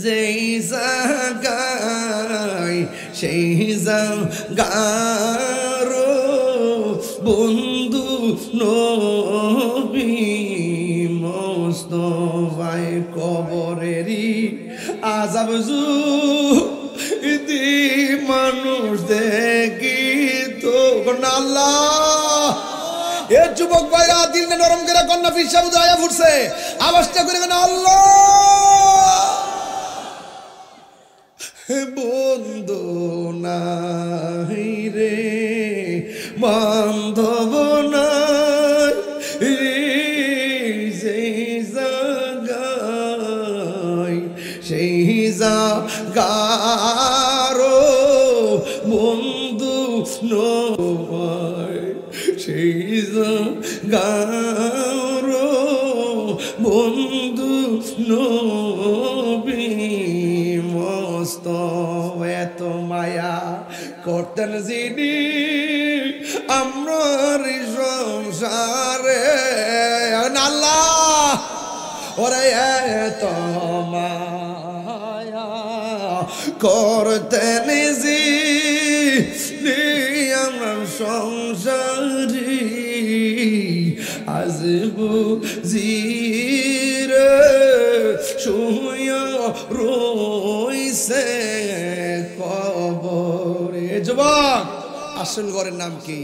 যেই জায়গায় সেই জায়গার বন্ধু নবী মুস্তাফা কবরেরই আযাব যদি মানুষ দেখি তো আল্লাহ এ যুবক ভাইরা দিল নরম করে কন্যা ফিরসা বুঝায়া ফুটছে আওয়াজটা করে আল্লাহ বন্ধু নাই রে বান্ধব নাই রে সেই জায়গায় সেই জায়গার বন্ধু নয় সেই জায়গার বন্ধু নবী মুস্তাফা এত মায়া করতেন যিনি আমার সংসারে আল্লাহ ওরে এত মায়া করতেন যিনি আমার সংসারে আজ বুঝিরে শুয়া রইছে কবরে যুবক আসল ঘরের নাম কি